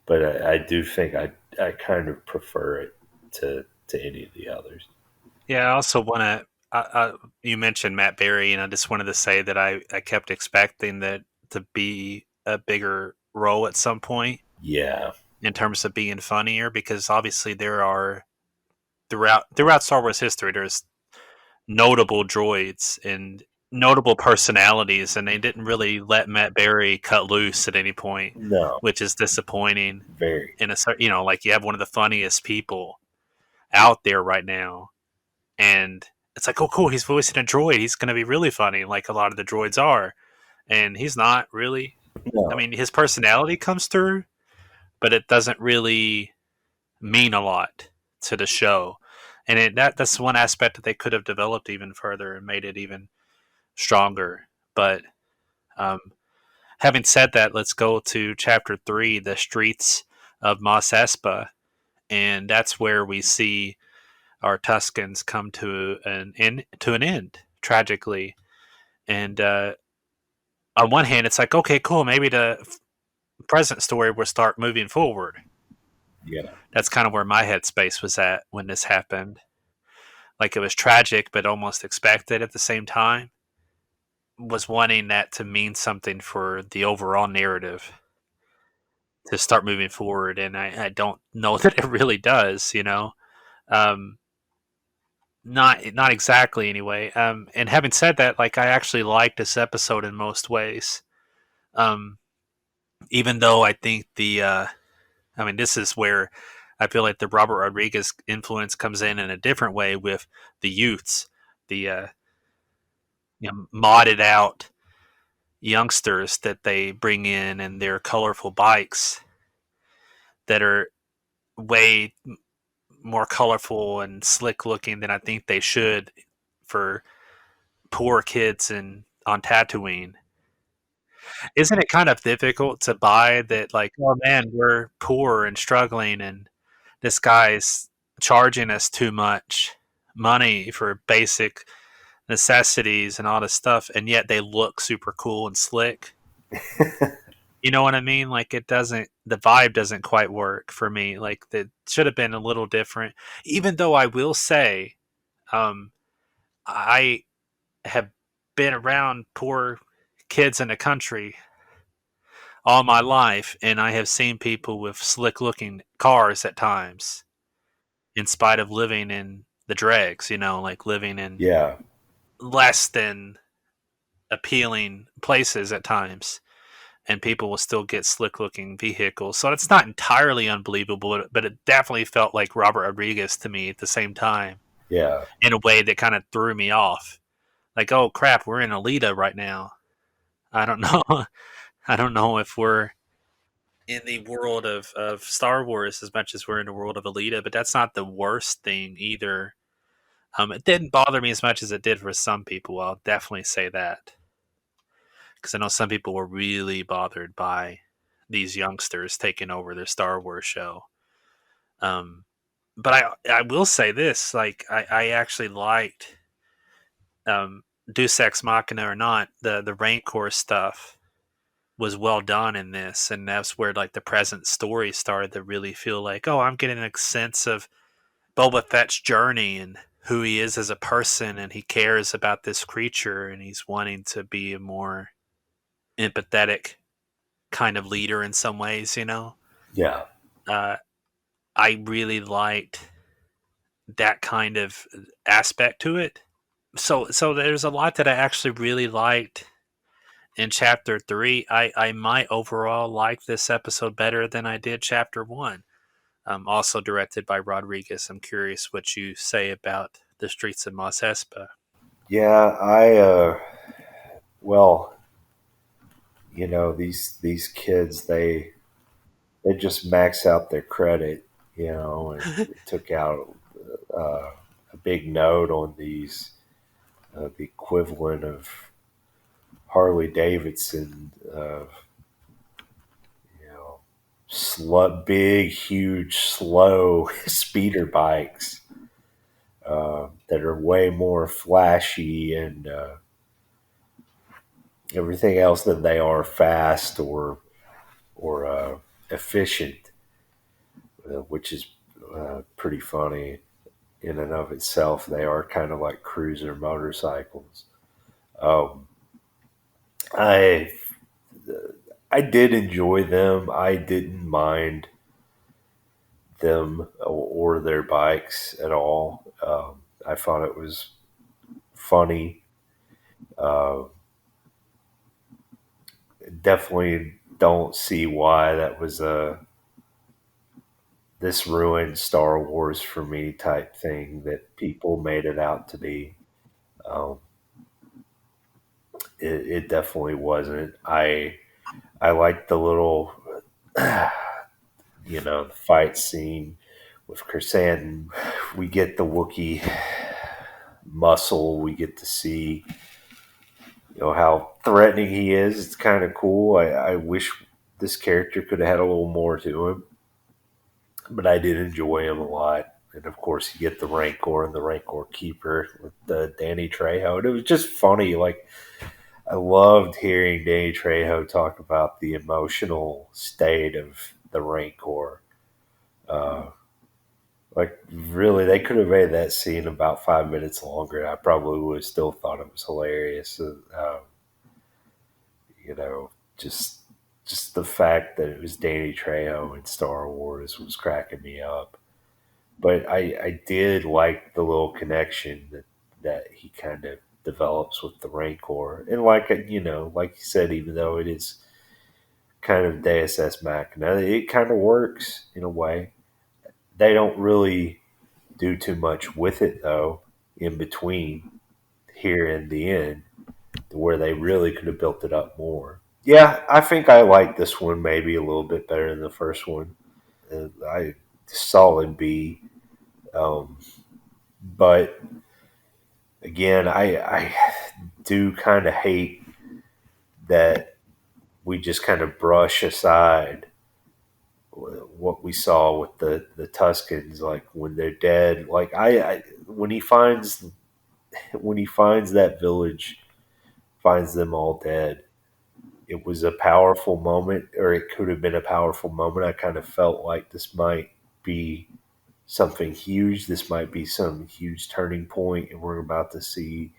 but I do think I kind of prefer it to any of the others.
Yeah, I also want to. You mentioned Matt Berry, and I just wanted to say that I kept expecting that to be a bigger role at some point
Yeah,
in terms of being funnier, because obviously there are throughout Star Wars history, there's notable droids and notable personalities, and they didn't really let Matt Berry cut loose at any point,
no,
which is disappointing.
very.
In like you have one of the funniest people out there right now, and it's like, oh, cool, he's voicing a droid. He's going to be really funny, like a lot of the droids are, and he's not really. I
No,
mean, his personality comes through, but it doesn't really mean a lot to the show. And that's one aspect that they could have developed even further and made it even stronger. But um, having said that, let's go to chapter 3, the streets of Moscaspa, and that's where we see our Tuscans come to an end tragically. And on one hand, it's like, okay, cool, maybe the present story will start moving forward.
yeah,
That's kind of where my headspace was at when this happened. Like, it was tragic, but almost expected at the same time. Was wanting that to mean something for the overall narrative to start moving forward, and I don't know that it really does. Um, not exactly anyway. And having said that, like, I actually liked this episode in most ways. Um, even though I think I mean, this is where I feel like the Robert Rodriguez influence comes in a different way with the youths, the modded out youngsters that they bring in and their colorful bikes that are way more colorful and slick looking than I think they should for poor kids on Tatooine. Isn't it kind of difficult to buy that, like, oh man, we're poor and struggling, and this guy's charging us too much money for basic necessities and all this stuff, and yet they look super cool and slick. You know what I mean? Like, the vibe doesn't quite work for me. Like, it should have been a little different. Even though I will say, um, I have been around poor kids in the country all my life, and I have seen people with slick looking cars at times. in spite of living in the dregs, like living in
Yeah.
less than appealing places at times. And people will still get slick looking vehicles. So it's not entirely unbelievable, but it definitely felt like Robert Rodriguez to me at the same time
Yeah.
in a way that kind of threw me off. Like, oh crap, we're in Alita right now. I don't know. I don't know if we're in the world of Star Wars as much as we're in the world of Alita, but that's not the worst thing either. It didn't bother me as much as it did for some people. I'll definitely say that because I know some people were really bothered by these youngsters taking over their Star Wars show. Um, but I will say this: like I actually liked Deus Ex Machina or not, the Rancor stuff was well done in this, and that's where like the present story started to really feel like, oh, I'm getting a sense of Boba Fett's journey and who he is as a person, and he cares about this creature, and he's wanting to be a more empathetic kind of leader in some ways.
Yeah.
Uh, I really liked that kind of aspect to it. So there's a lot that I actually really liked in chapter 3. I might overall like this episode better than I did chapter 1. Also directed by Rodriguez. I'm curious what you say about the streets of Moscaspa.
Yeah. Well, these kids, they just max out their credit, and took out a big note on these, the equivalent of Harley Davidson, big, huge, slow speeder bikes that are way more flashy and everything else than they are fast or efficient, which is pretty funny in and of itself. They are kind of like cruiser motorcycles. Um, I I did enjoy them. I didn't mind them or their bikes at all. I thought it was funny. Uh, Definitely don't see why that was a this ruined Star Wars for me type thing that people made it out to be. Um, it definitely wasn't. I liked the little fight scene with Chrysanthemum. We get the Wookiee muscle. We get to see how threatening he is. It's kind of cool. I wish this character could have had a little more to him, but I did enjoy him a lot. And of course, you get the Rancor and the Rancor Keeper with Danny Trejo. And it was just funny. Like, I loved hearing Danny Trejo talk about the emotional state of the Rancor. Uh, like, really, they could have made that scene about 5 minutes longer. I probably would have still thought it was hilarious. You know, just just the fact that it was Danny Trejo in Star Wars was cracking me up. But I did like the little connection that he kind of develops with the Rancor, and like you said, even though it is kind of Deus Ex Machina, it kind of works in a way. They don't really do too much with it though. In between here and the end, to where they really could have built it up more. Yeah, I think I like this one maybe a little bit better than the first one. I solid B. Um, but again, I do kind of hate that we just kind of brush aside what we saw with the Tuscans, like when they're dead. Like I when he finds that village, finds them all dead. It was a powerful moment, or it could have been a powerful moment. I kind of felt like this might be something huge. This might be some huge turning point, and we're about to see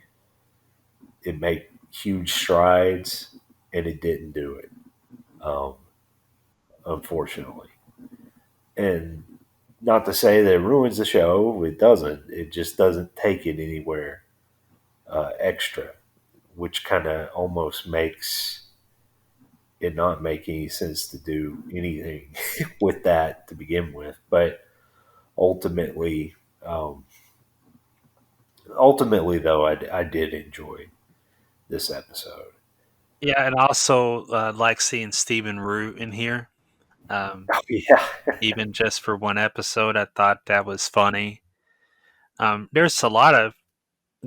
it make huge strides, and it didn't do it, um, unfortunately. And Not to say that it ruins the show. It doesn't. It just doesn't take it anywhere extra, which kind of almost makes it not make any sense to do anything with that to begin with. But ultimately, um, ultimately though, I did enjoy this episode.
Yeah, and also like seeing Stephen Root in here. Um,
Yeah,
Even just for one episode, I thought that was funny. There's a lot of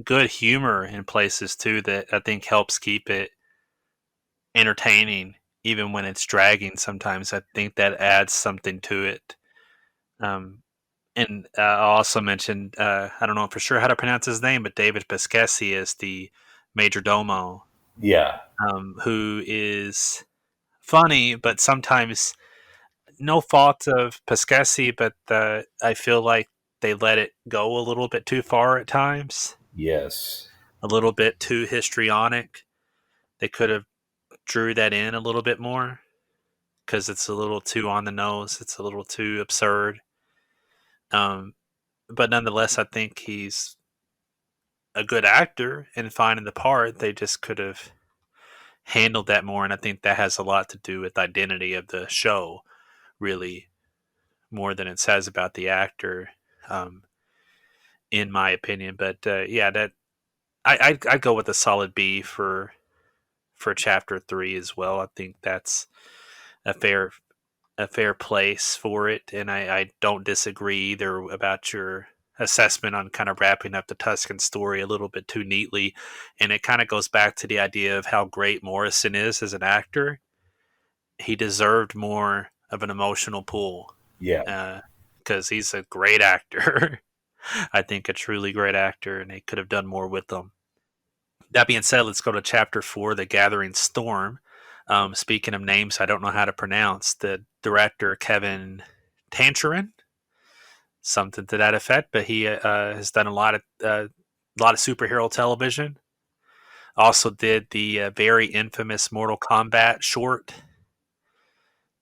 good humor in places too that I think helps keep it entertaining, even when it's dragging. Sometimes I think that adds something to it. Um, and I also mentioned I don't know for sure how to pronounce his name, but David Pescesi is the major domo,
yeah,
who is funny, but sometimes no fault of Pescesi, but I feel like they let it go a little bit too far at times,
yes,
a little bit too histrionic. They could have drew that in a little bit more because it's a little too on the nose. It's a little too absurd. Um, but nonetheless, I think he's a good actor in finding the part. They just could have handled that more, and I think that has a lot to do with the identity of the show, really, more than it says about the actor, um, in my opinion. But yeah, that I go with a solid B for chapter 3 as well. I think that's a fair place for it, and I don't disagree either about your assessment on kind of wrapping up the Tuscan story a little bit too neatly. And it kind of goes back to the idea of how great Morrison is as an actor. He deserved more of an emotional pull
yeah,
because he's a great actor. I think a truly great actor, and they could have done more with him. That being said, let's go to chapter 4, The Gathering Storm. Speaking of names I don't know how to pronounce, the director, Kevin Tancharin, something to that effect, but he has done a lot of superhero television. Also did the very infamous Mortal Kombat short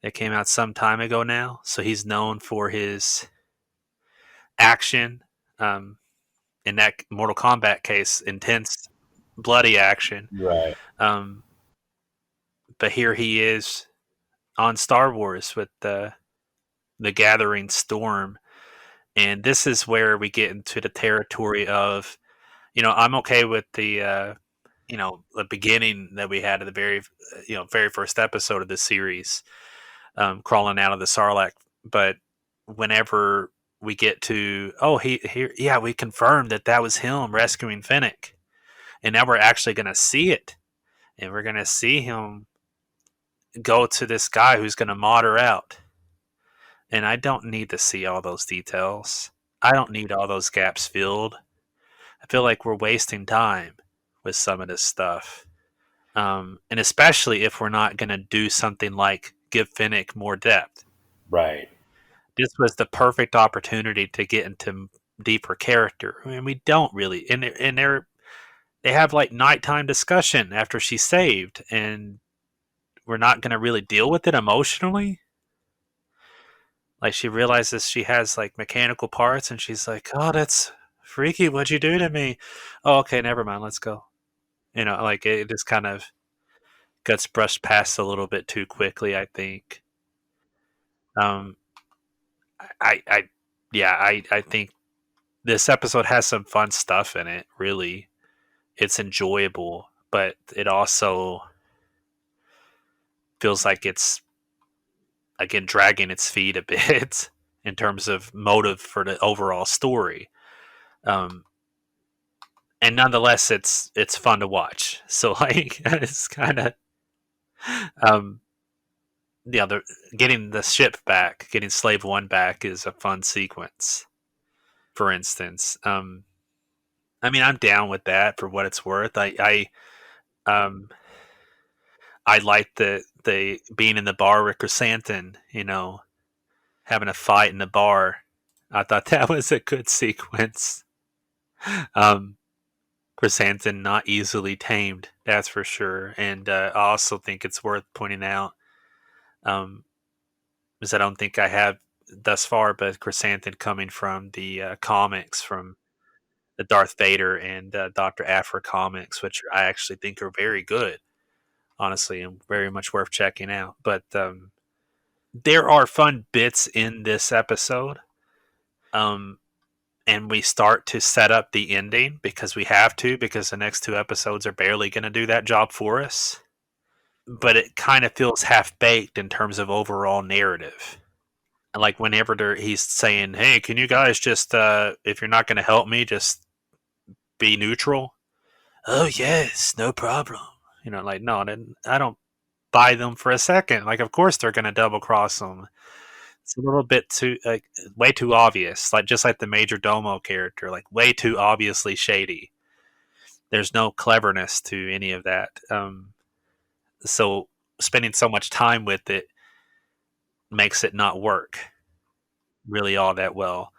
that came out some time ago now. So he's known for his action. Um, in that Mortal Kombat case, intense, bloody action.
right,
Um, but here he is on Star Wars with the Gathering Storm, and this is where we get into the territory of, I'm okay with the beginning that we had at the very first episode of this series, crawling out of the Sarlacc. But whenever we get to, oh, yeah, we confirmed that was him rescuing Finnick, and now we're actually going to see it, and we're going to see him go to this guy who's going to mod her out. And I don't need to see all those details. I don't need all those gaps filled. I feel like we're wasting time with some of this stuff. And especially if we're not going to do something like give Finnick more depth.
right,
This was the perfect opportunity to get into deeper character. I mean, we don't really, and they have like nighttime discussion after she's saved, and we're not going to really deal with it emotionally. Like she realizes she has like mechanical parts, and she's like, "Oh, that's freaky. What'd you do to me?" Oh, okay, never mind. Let's go. Like it just kind of gets brushed past a little bit too quickly. I think. Um, I yeah, I think this episode has some fun stuff in it. Really, it's enjoyable, but it also feels like it's again dragging its feet a bit in terms of motive for the overall story. Um, and nonetheless, it's fun to watch. So like, it's kind of um, the getting the ship back, getting Slave One back is a fun sequence. For instance, I mean, I'm down with that for what it's worth. Um, I like the being in the bar with Chrysanthemum, having a fight in the bar. I thought that was a good sequence. Um, Chrysanthemum not easily tamed, that's for sure. And I also think it's worth pointing out, is I don't think I have thus far, but Chrysanthemum coming from the comics, from the Darth Vader and Doctor Aphra comics, which I actually think are very good, honestly, and very much worth checking out. But there are fun bits in this episode. Um, and we start to set up the ending because we have to, because the next two episodes are barely going to do that job for us. But it kind of feels half baked in terms of overall narrative. And like whenever he's saying, "Hey, can you guys just, if you're not going to help me, just be neutral?" Oh yes, no problem. Like no, I don't buy them for a second. Like, of course they're going to double cross them. It's a little bit too, like, way too obvious. Like just like the Major Domo character, like way too obviously shady. There's no cleverness to any of that. So spending so much time with it makes it not work really all that well.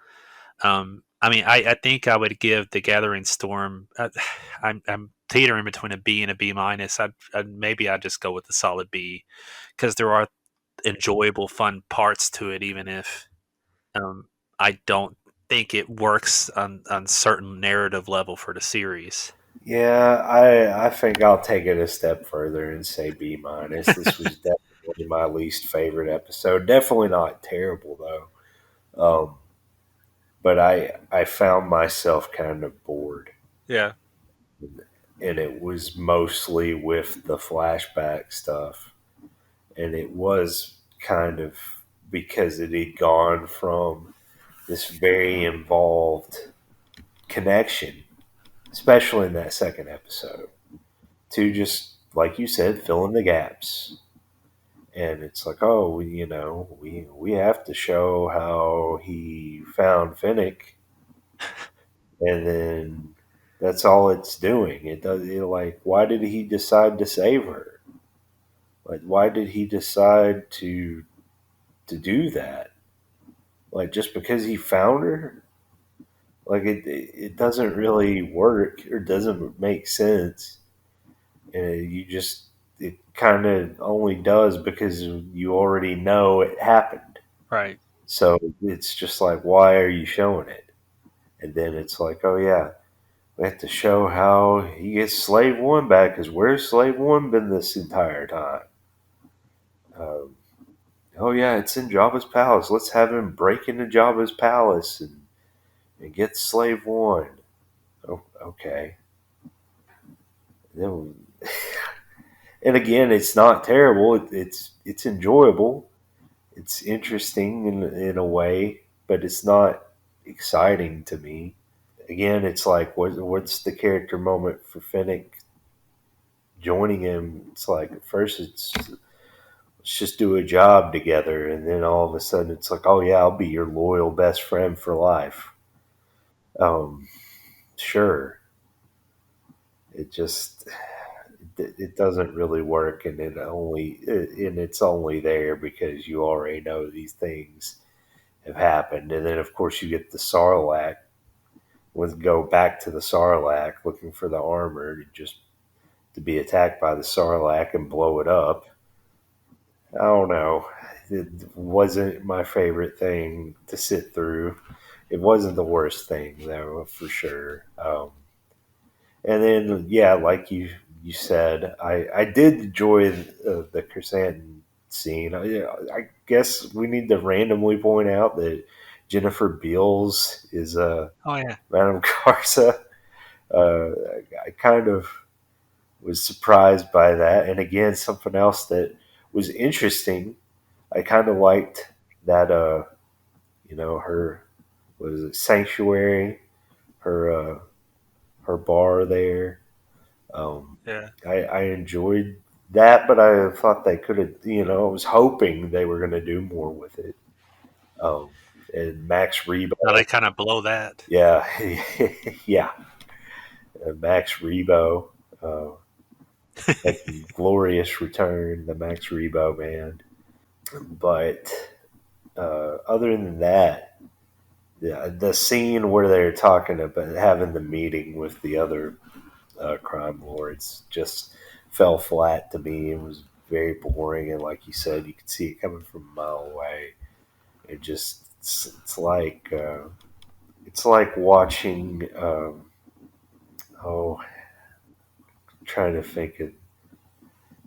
I mean, I think I would give the Gathering Storm. I'm teetering between a B and a B minus. Maybe I'd just go with the solid B because there are enjoyable, fun parts to it, even if I don't think it works on certain narrative level for the series.
Yeah, I think I'll take it a step further and say B minus. This was definitely my least favorite episode. Definitely not terrible though. But I found myself kind of bored,
Yeah,
and it was mostly with the flashback stuff, and it was kind of because it had gone from this very involved connection, especially in that second episode, to just like you said, fill in the gaps. And it's like, oh, we have to show how he found Finnick, and then that's all it's doing. It does. Like, why did he decide to save her? Like, why did he decide to do that? Like, just because he found her? Like, it doesn't really work or doesn't make sense. And you just it kind of only does because you already know it happened.
right.
So it's just like, why are you showing it? And then it's like, oh yeah, we have to show how he gets Slave One back because where's Slave One been this entire time? Um, oh yeah, it's in Jabba's palace. Let's have him break into Jabba's palace and get Slave One. Oh, okay. Then, and again, it's not terrible. It's enjoyable. It's interesting in a way, but it's not exciting to me. Again, it's like what's the character moment for Finnick joining him? It's like at first it's let's just do a job together, and then all of a sudden it's like, oh yeah, I'll be your loyal best friend for life. Um, sure, it just it doesn't really work, and it's only there because you already know these things have happened, and then of course you get the Sarlacc. With go back to the Sarlacc looking for the armor just to be attacked by the Sarlacc and blow it up. I don't know. It wasn't my favorite thing to sit through. It wasn't the worst thing though, for sure. And then, yeah, like you said, I did enjoy the Chrysanthemum scene. I guess we need to randomly point out that Jennifer Beals is
Oh yeah,
Madame Garza. Uh, I kind of was surprised by that. And again, something else that was interesting. I kind of liked that. Her was it Sanctuary, her her bar there. Um,
yeah.
I enjoyed that, but I thought they could have. I was hoping they were going to do more with it. Um, and Max
Now
Rebo,
they kind of blow that.
yeah, yeah, Max Rebo. Making glorious return, the Max Rebo band. But other than that, the scene where they're talking about having the meeting with the other crime lords just fell flat to me. It was very boring, and like you said, you could see it coming from a mile away. it's like watching. Oh, I'm trying to think of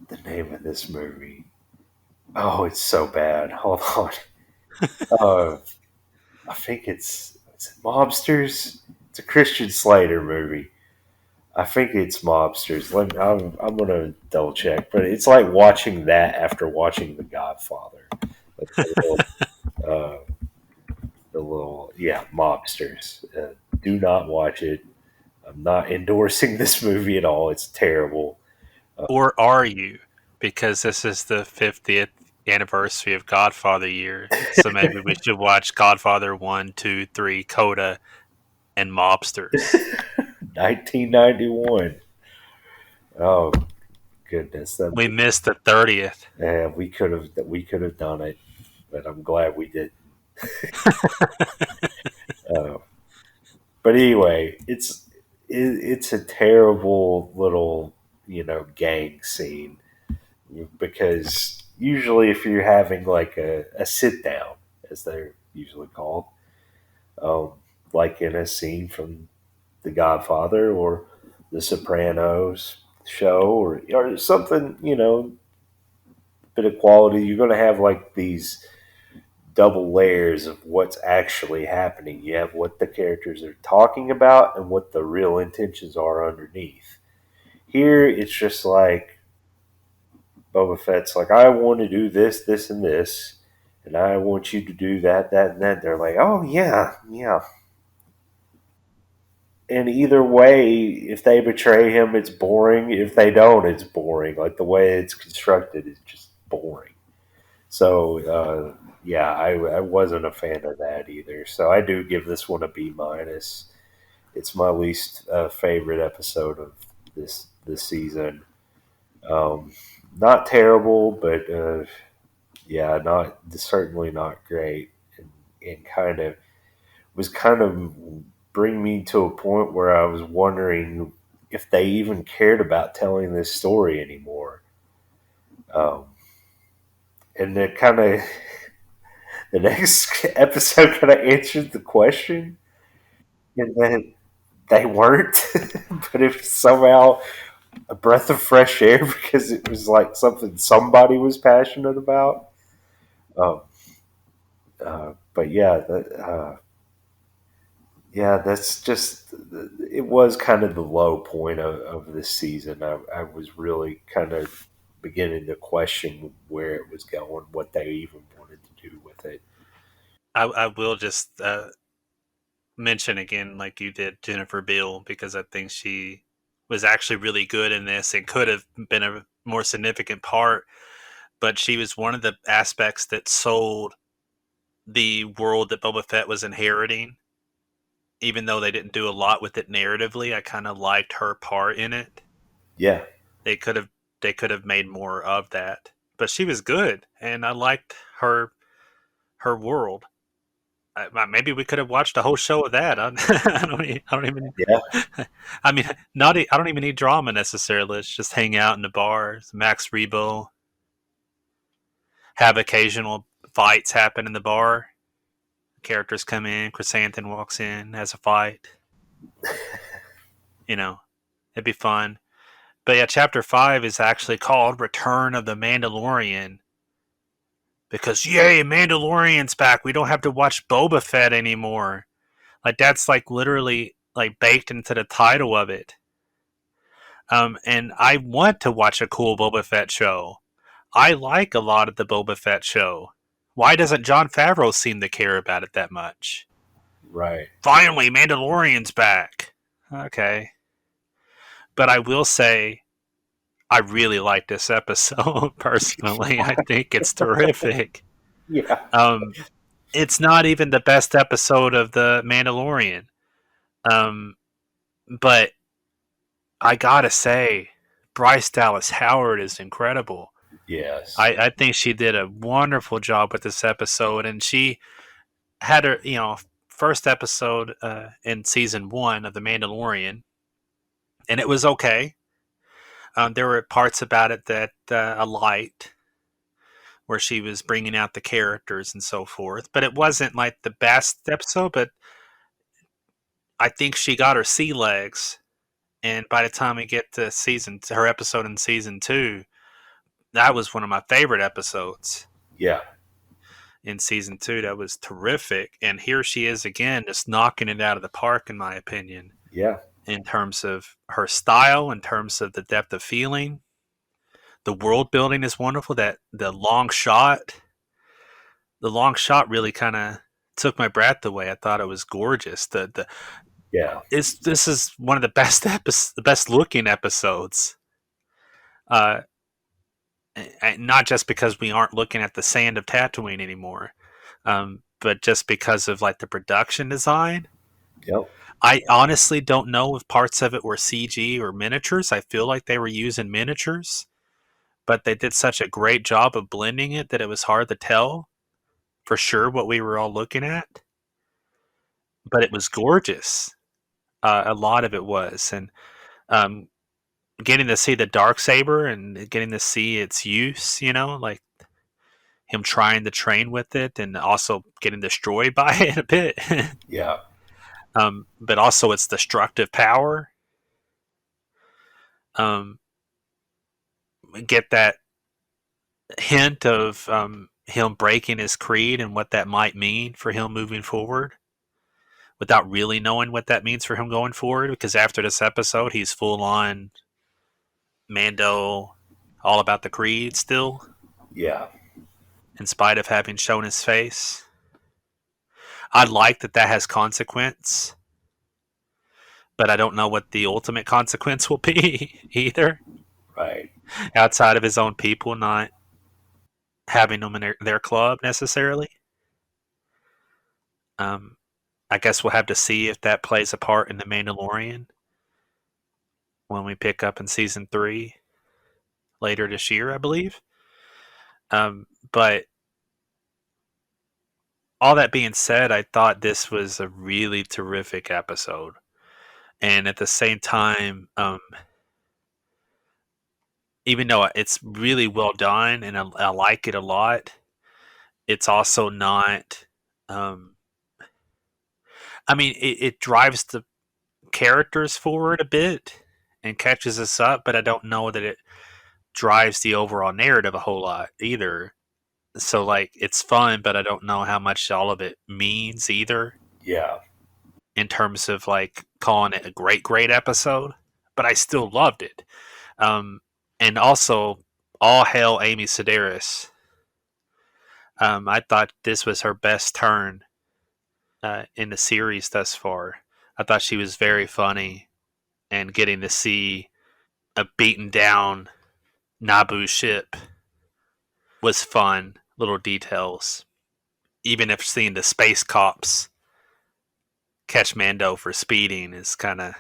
the name of this movie. Oh, it's so bad. Hold on. Uh, I think it's Mobsters. It's a Christian Slater movie. I think it's Mobsters. I'm gonna double check, but it's like watching that after watching The Godfather. Like uh, yeah, Mobsters. Do not watch it. I'm not endorsing this movie at all. It's terrible.
Or are you? Because this is the 50th anniversary of Godfather year. So maybe we should watch Godfather 1, 2, 3, Coda, and Mobsters.
1991. Oh goodness,
We missed the 30th.
yeah, we could have done it, but I'm glad we did. Uh, but anyway, it's a terrible little gang scene because usually if you're having like a sit down, as they're usually called, um, like in a scene from The Godfather or The Sopranos show or something, bit of quality, you're going to have like these double layers of what's actually happening. You have what the characters are talking about and what the real intentions are underneath. Here, it's just like Boba Fett's like, I want to do this, this, and this, and I want you to do that, that, and that. They're like, oh, yeah, yeah. And either way, if they betray him, it's boring. If they don't, it's boring. Like the way it's constructed is just boring. So, yeah, I wasn't a fan of that either. So I do give this one a B minus. It's my least favorite episode of this season. Um, Not terrible, but yeah, not certainly not great, and kind of bring me to a point where I was wondering if they even cared about telling this story anymore. Um, and it kind of the next episode kind of answered the question, and then they weren't. But it was somehow a breath of fresh air because it was like something somebody was passionate about. Um, but yeah, yeah, that's just it was kind of the low point of this season. I was really kind of beginning to question where it was going, what they even wanted to do with it.
I will just mention again, like you did, Jennifer Beal, because I think she was actually really good in this and could have been a more significant part. But she was one of the aspects that sold the world that Boba Fett was inheriting. Even though they didn't do a lot with it narratively, I kind of liked her part in it.
Yeah,
They could have made more of that, but she was good, and I liked her world. Maybe we could have watched a whole show of that. I don't even.
yeah,
I mean, not. I don't even need drama necessarily. Let's just hang out in the bars. Max Rebo, have occasional fights happen in the bar. Characters come in. Chrysanthemum walks in, has a fight. You know, it'd be fun. But yeah, chapter 5 is actually called Return of the Mandalorian. Because yay, Mandalorian's back. We don't have to watch Boba Fett anymore. Like that's like literally like baked into the title of it. And I want to watch a cool Boba Fett show. I like a lot of the Boba Fett show. Why doesn't Jon Favreau seem to care about it that much?
right.
Finally, Mandalorian's back. Okay. But I will say I really like this episode personally. I think it's terrific.
Yeah,
Um, it's not even the best episode of the Mandalorian. Um, but I gotta say, Bryce Dallas Howard is incredible.
yes,
I think she did a wonderful job with this episode, and she had her, first episode in season 1 of The Mandalorian, and it was okay. There were parts about it that I liked, where she was bringing out the characters and so forth. But it wasn't like the best episode, but I think she got her sea legs. And by the time we get to her episode in season 2, that was one of my favorite episodes
Yeah.
in season 2. That was terrific. And here she is again, just knocking it out of the park, in my opinion,
Yeah.
in terms of her style, in terms of the depth of feeling. The world building is wonderful. That the long shot really kind of took my breath away. I thought it was gorgeous. The
Yeah.
this is one of the the best looking episodes. Uh, not just because we aren't looking at the sand of Tatooine anymore, but just because of like the production design.
Yep.
I honestly don't know if parts of it were CG or miniatures. I feel like they were using miniatures, but they did such a great job of blending it that it was hard to tell for sure what we were all looking at. But it was gorgeous. A lot of it was, and um, getting to see the dark saber and getting to see its use, like him trying to train with it and also getting destroyed by it a bit.
Yeah.
But also its destructive power. Get that hint of him breaking his creed and what that might mean for him moving forward without really knowing what that means for him going forward. Because after this episode, he's full on Mando, all about the creed still,
Yeah.
in spite of having shown his face. I like that has consequence, but I don't know what the ultimate consequence will be either.
Right.
Outside of his own people not having them in their club necessarily. Um, I guess we'll have to see if that plays a part in the Mandalorian when we pick up in season 3 later this year, I believe. But all that being said, I thought this was a really terrific episode, and at the same time, even though it's really well done and I like it a lot, it's also not. I mean, it drives the characters forward a bit and catches us up, but I don't know that it drives the overall narrative a whole lot either. So, like, it's fun, but I don't know how much all of it means either
Yeah.
in terms of like calling it a great episode. But I still loved it. Um, and also, all hail Amy Sedaris. I thought this was her best turn in the series thus far. I thought she was very funny, and getting to see a beaten down Naboo ship was fun. Little details. Even if seeing the space cops catch Mando for speeding is kind of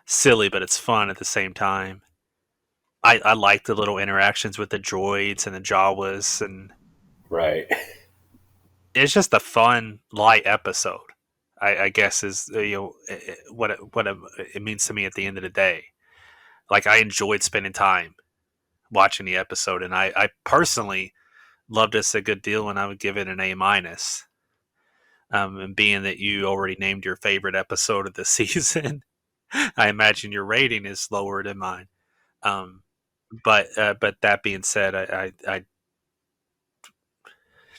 silly, but it's fun at the same time. I like the little interactions with the droids and the Jawas, and
Right.
it's just a fun, light episode. I guess is what it means to me at the end of the day. Like, I enjoyed spending time watching the episode, and I personally loved this a good deal, and I would give it an A minus. And being that you already named your favorite episode of the season, I imagine your rating is lower than mine. Um, but that being said, I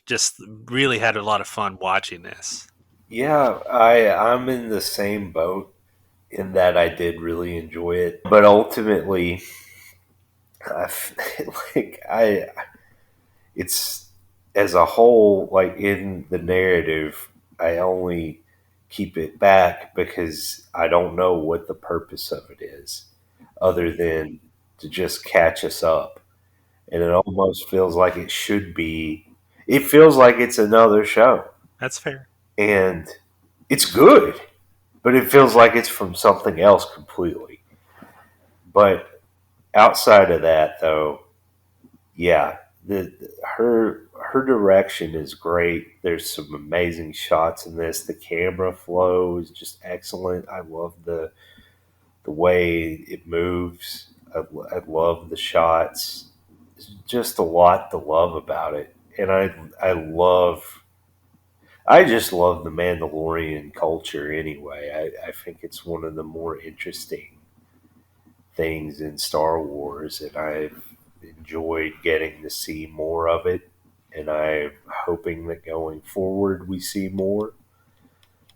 just really had a lot of fun watching this.
Yeah. I'm in the same boat in that I did really enjoy it, but ultimately, I like it's as a whole, like in the narrative, I only keep it back because I don't know what the purpose of it is, other than to just catch us up. And it almost feels like it should be. It feels like it's another show,
That's fair.
and it's good, but it feels like it's from something else completely. But outside of that, though, yeah, her direction is great. There's some amazing shots in this. The camera flow is just excellent. I love the way it moves. I love the shots. just a lot to love about it, and I just love the Mandalorian culture anyway. I think it's one of the more interesting things in Star Wars, and I've enjoyed getting to see more of it. And I'm hoping that going forward we see more.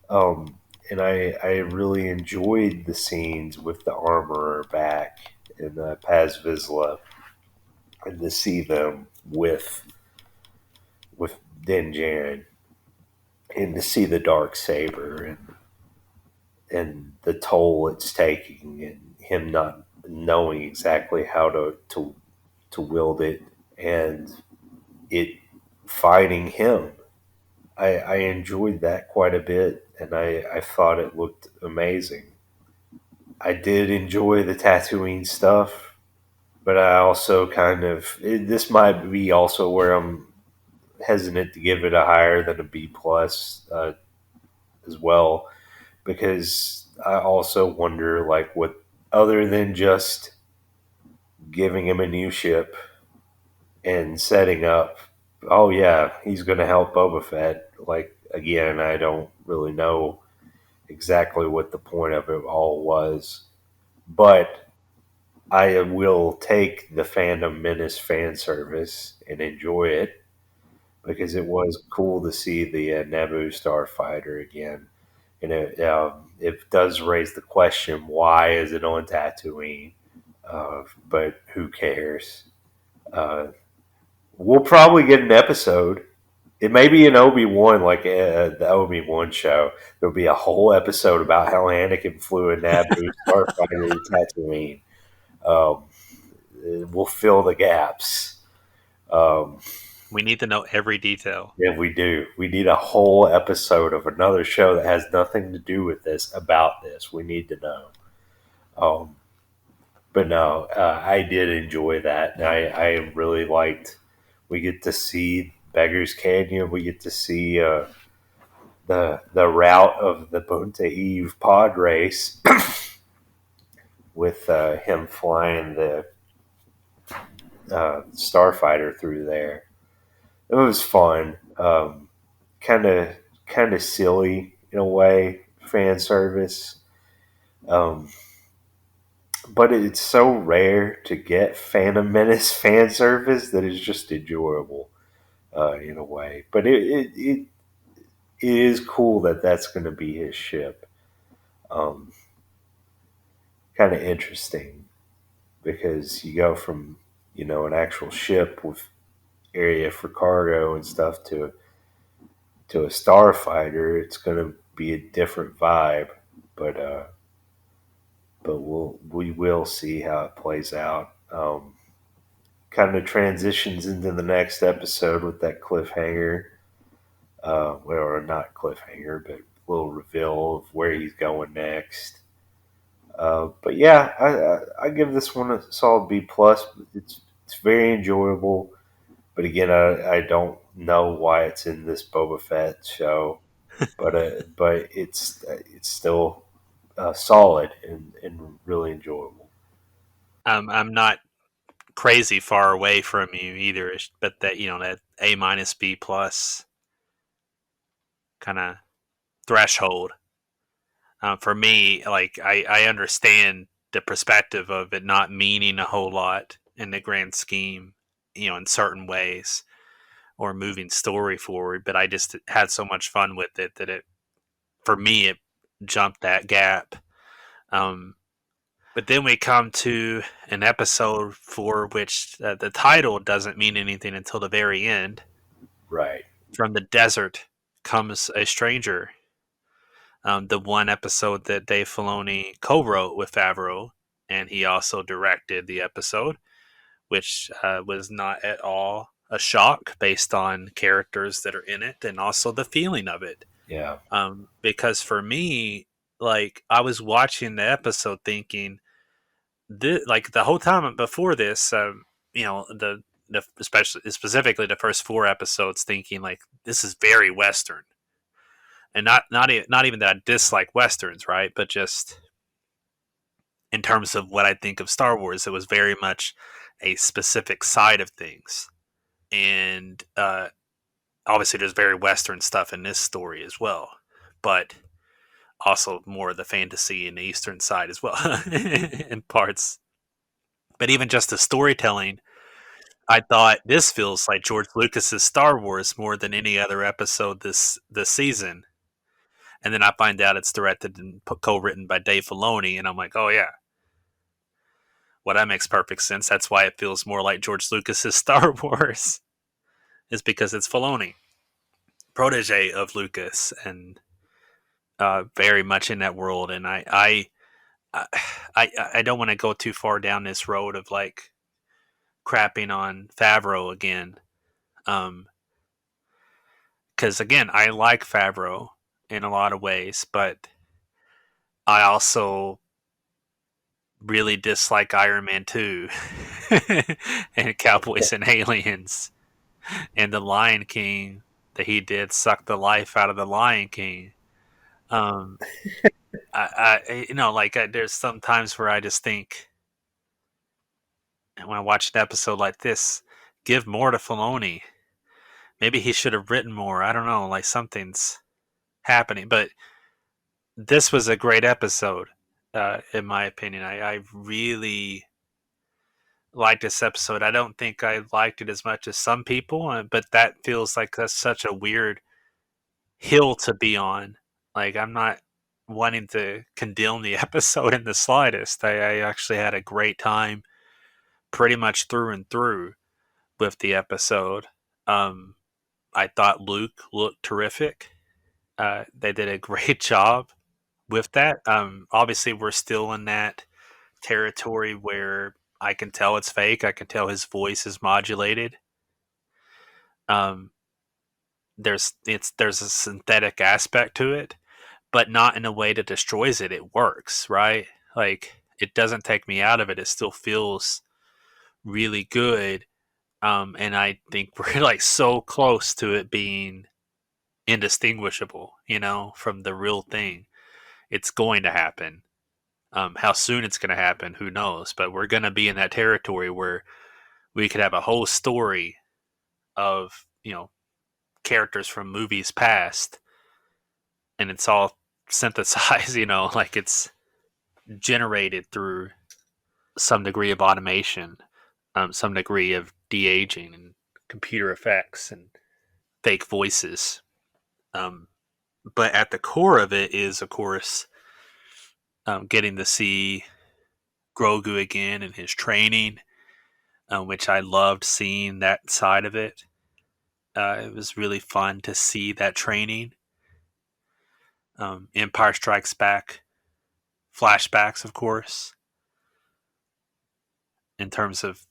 Um, and I really enjoyed the scenes with the armorer back and Paz Vizsla, and to see them with Din Djarin, and to see the dark saber and the toll it's taking, and him not knowing exactly how to wield it, and it fighting him. I enjoyed that quite a bit, and I thought it looked amazing. I did enjoy the Tatooine stuff, but I also this might be also where I'm hesitant to give it a higher than a B plus as well, because I also wonder, like, what other than just giving him a new ship and setting up, oh yeah, he's going to help Boba Fett. Like, again, I don't really know exactly what the point of it all was, but I will take the Phantom Menace fan service and enjoy it, because it was cool to see the Naboo starfighter again. And it does raise the question, why is it on Tatooine? But who cares? Uh, we'll probably get an episode. It may be an Obi-Wan, like the Obi-Wan show. There'll be a whole episode about how Anakin flew a Naboo starfighter to Tatooine. Um, we'll fill the gaps. Um,
We need to know every detail.
yeah, we do. We need a whole episode of another show that has nothing to do with this about this. We need to know. Um, but no, I did enjoy that. And I really liked. We get to see Beggars Canyon. We get to see the route of the Bunta Eve pod race with him flying the starfighter through there. It was fun. Kind of kind of silly in a way, fan service. Um, but it's so rare to get Phantom Menace fan service that it's just enjoyable in a way. But it is cool that that's going to be his ship. Um, kind of interesting, because you go from, an actual ship with area for cargo and stuff to a starfighter. It's going to be a different vibe, but we will see how it plays out. Kind of transitions into the next episode with that cliffhanger, or not cliffhanger, but little reveal of where he's going next. But yeah, I give this one a solid B plus. It's very enjoyable, but again, I don't know why it's in this Boba Fett show, but it's still solid and really enjoyable.
I'm not crazy far away from you either, but that A minus B plus kind of threshold for me. Like I understand the perspective of it not meaning a whole lot in the grand scheme, in certain ways or moving story forward. But I just had so much fun with it that for me, it jumped that gap. Um, but then we come to an episode for which the title doesn't mean anything until the very end.
Right.
From the desert comes a stranger. The one episode that Dave Filoni co-wrote with Favreau, and he also directed the episode, which was not at all a shock based on characters that are in it and also the feeling of it.
Yeah.
Because for me, like I was watching the episode thinking, like the whole time before this, the especially specifically the first four episodes, thinking like this is very Western, and not even that I dislike westerns, right? But just in terms of what I think of Star Wars. It was very much a specific side of things, and obviously there's very Western stuff in this story as well, but also more of the fantasy and the Eastern side as well in parts. But even just the storytelling, I thought this feels like George Lucas's Star Wars more than any other episode this season. And then I find out it's directed and co-written by Dave Filoni, and I'm like, oh yeah, well that makes perfect sense. That's why it feels more like George Lucas's Star Wars, is because it's Filoni, protege of Lucas, and very much in that world. And I don't want to go too far down this road of like crapping on Favreau again, because again, I like Favreau in a lot of ways, but I also really dislike Iron Man 2 and Cowboys and Aliens and the Lion King that he did suck the life out of the Lion King. Um, there's some times where I just think, when I watch an episode like this, give more to Filoni. Maybe he should have written more. I don't know, like something's happening. But this was a great episode, in my opinion. I really liked this episode. I don't think I liked it as much as some people, but that feels like that's such a weird hill to be on. Like, I'm not wanting to condemn the episode in the slightest. I actually had a great time pretty much through and through with the episode. I thought Luke looked terrific. They did a great job with that. Obviously, we're still in that territory where I can tell it's fake. I can tell his voice is modulated. Um, there's a synthetic aspect to it, but not in a way that destroys it. It works, right? Like, it doesn't take me out of it. It still feels really good. And I think we're like so close to it being indistinguishable, from the real thing. It's going to happen. How soon it's going to happen, who knows? But we're going to be in that territory where we could have a whole story of, characters from movies past, and it's all synthesized, like it's generated through some degree of automation, some degree of de-aging and computer effects and fake voices. But at the core of it is, of course, getting to see Grogu again and his training, which I loved seeing that side of it. It was really fun to see that training. Empire Strikes Back flashbacks, of course, in terms of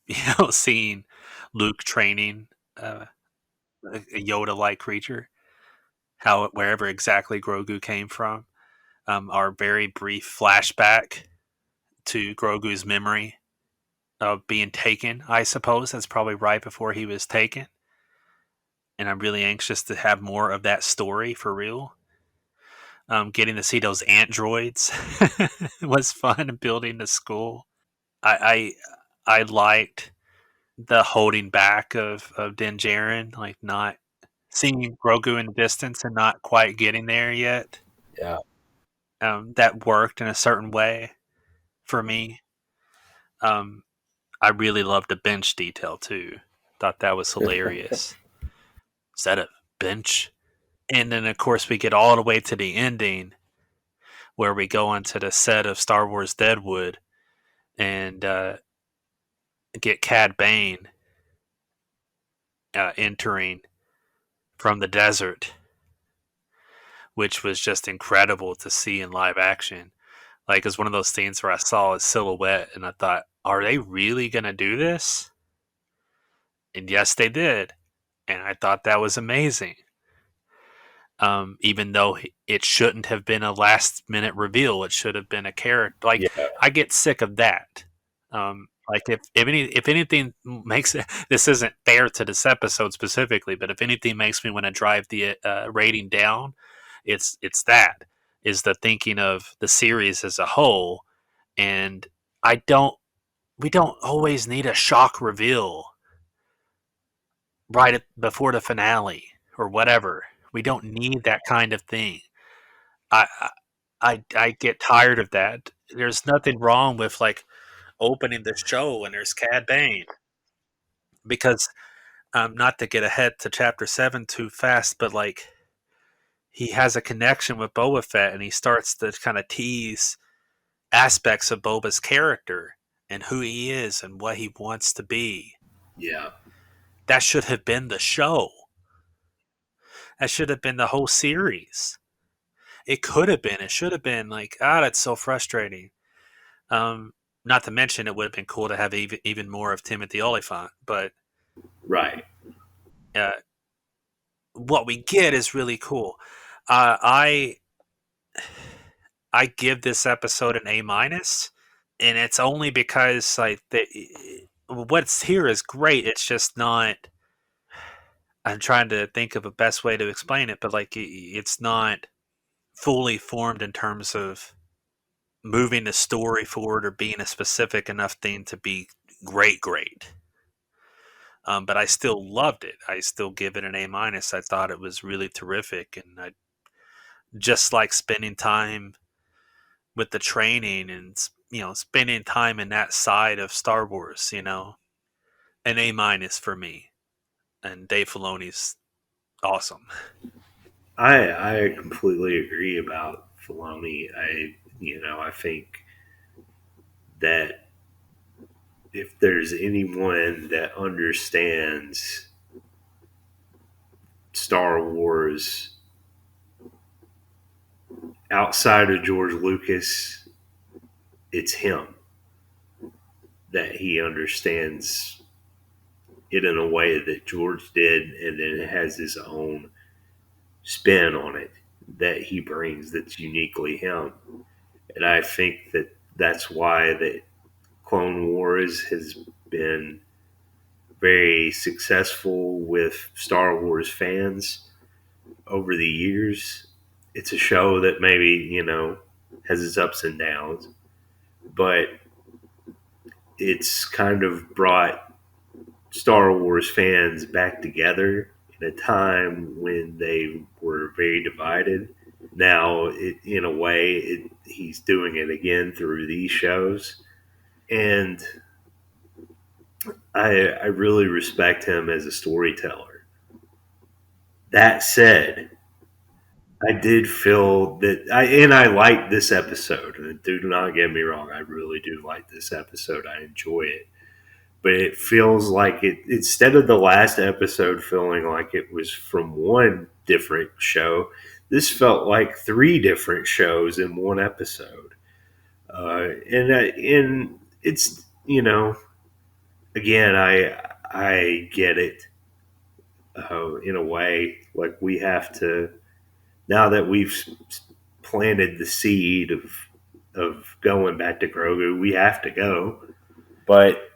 seeing Luke training a Yoda-like creature, wherever exactly Grogu came from. Our very brief flashback to Grogu's memory of being taken, I suppose. That's probably right before he was taken. And I'm really anxious to have more of that story for real. Getting to see those androids was fun. Building the school, I liked the holding back of Din Djarin, like not seeing Grogu in the distance and not quite getting there yet.
Yeah.
That worked in a certain way for me. I really loved the bench detail too. Thought that was hilarious. Is that a bench? And then, of course, we get all the way to the ending where we go onto the set of Star Wars Deadwood and get Cad Bane entering from the desert, which was just incredible to see in live action. Like, it's one of those scenes where I saw his silhouette and I thought, are they really going to do this? And yes, they did. And I thought that was amazing. Even though it shouldn't have been a last minute reveal, it should have been a character. Like,
Yeah.
I get sick of that. Like, if anything makes it, this isn't fair to this episode specifically, but if anything makes me want to drive the rating down, it's that is the thinking of the series as a whole, And I don't we don't always need a shock reveal before the finale or whatever. We don't need that kind of thing. I I get tired of that. There's nothing wrong with like opening the show and there's Cad Bane because not to get ahead to chapter 7 too fast, but like he has a connection with Boba Fett and he starts to kind of tease aspects of Boba's character and who he is and what he wants to be.
Yeah.
That should have been the show. That should have been the whole series. It could have been. It should have been like, that's so frustrating. Not to mention, it would have been cool to have even more of Timothy Olyphant. But
Right.
uh, what we get is really cool. I give this episode an A minus, and it's only because like what's here is great. It's just not. I'm trying to think of a best way to explain it, but like it's not fully formed in terms of moving the story forward or being a specific enough thing to be great. But I still loved it. I still give it an A minus. I thought it was really terrific, and I just like spending time with the training and spending time in that side of Star Wars. An A minus for me. And Dave Filoni's awesome.
I completely agree about Filoni. I think that if there's anyone that understands Star Wars outside of George Lucas, it's him. That he understands it in a way that George did, and then it has his own spin on it that he brings that's uniquely him. And I think that that's why that Clone Wars has been very successful with Star Wars fans over the years. It's a show that maybe, has its ups and downs, but it's kind of brought Star Wars fans back together in a time when they were very divided. Now, in a way, he's doing it again through these shows. And I really respect him as a storyteller. That said, I did feel that I like this episode. Do not get me wrong, I really do like this episode. I enjoy it, but it feels like it instead of the last episode feeling like it was from one different show, this felt like three different shows in one episode. And it's again I get it in a way, like we have to, now that we've planted the seed of going back to Grogu, we have to go. But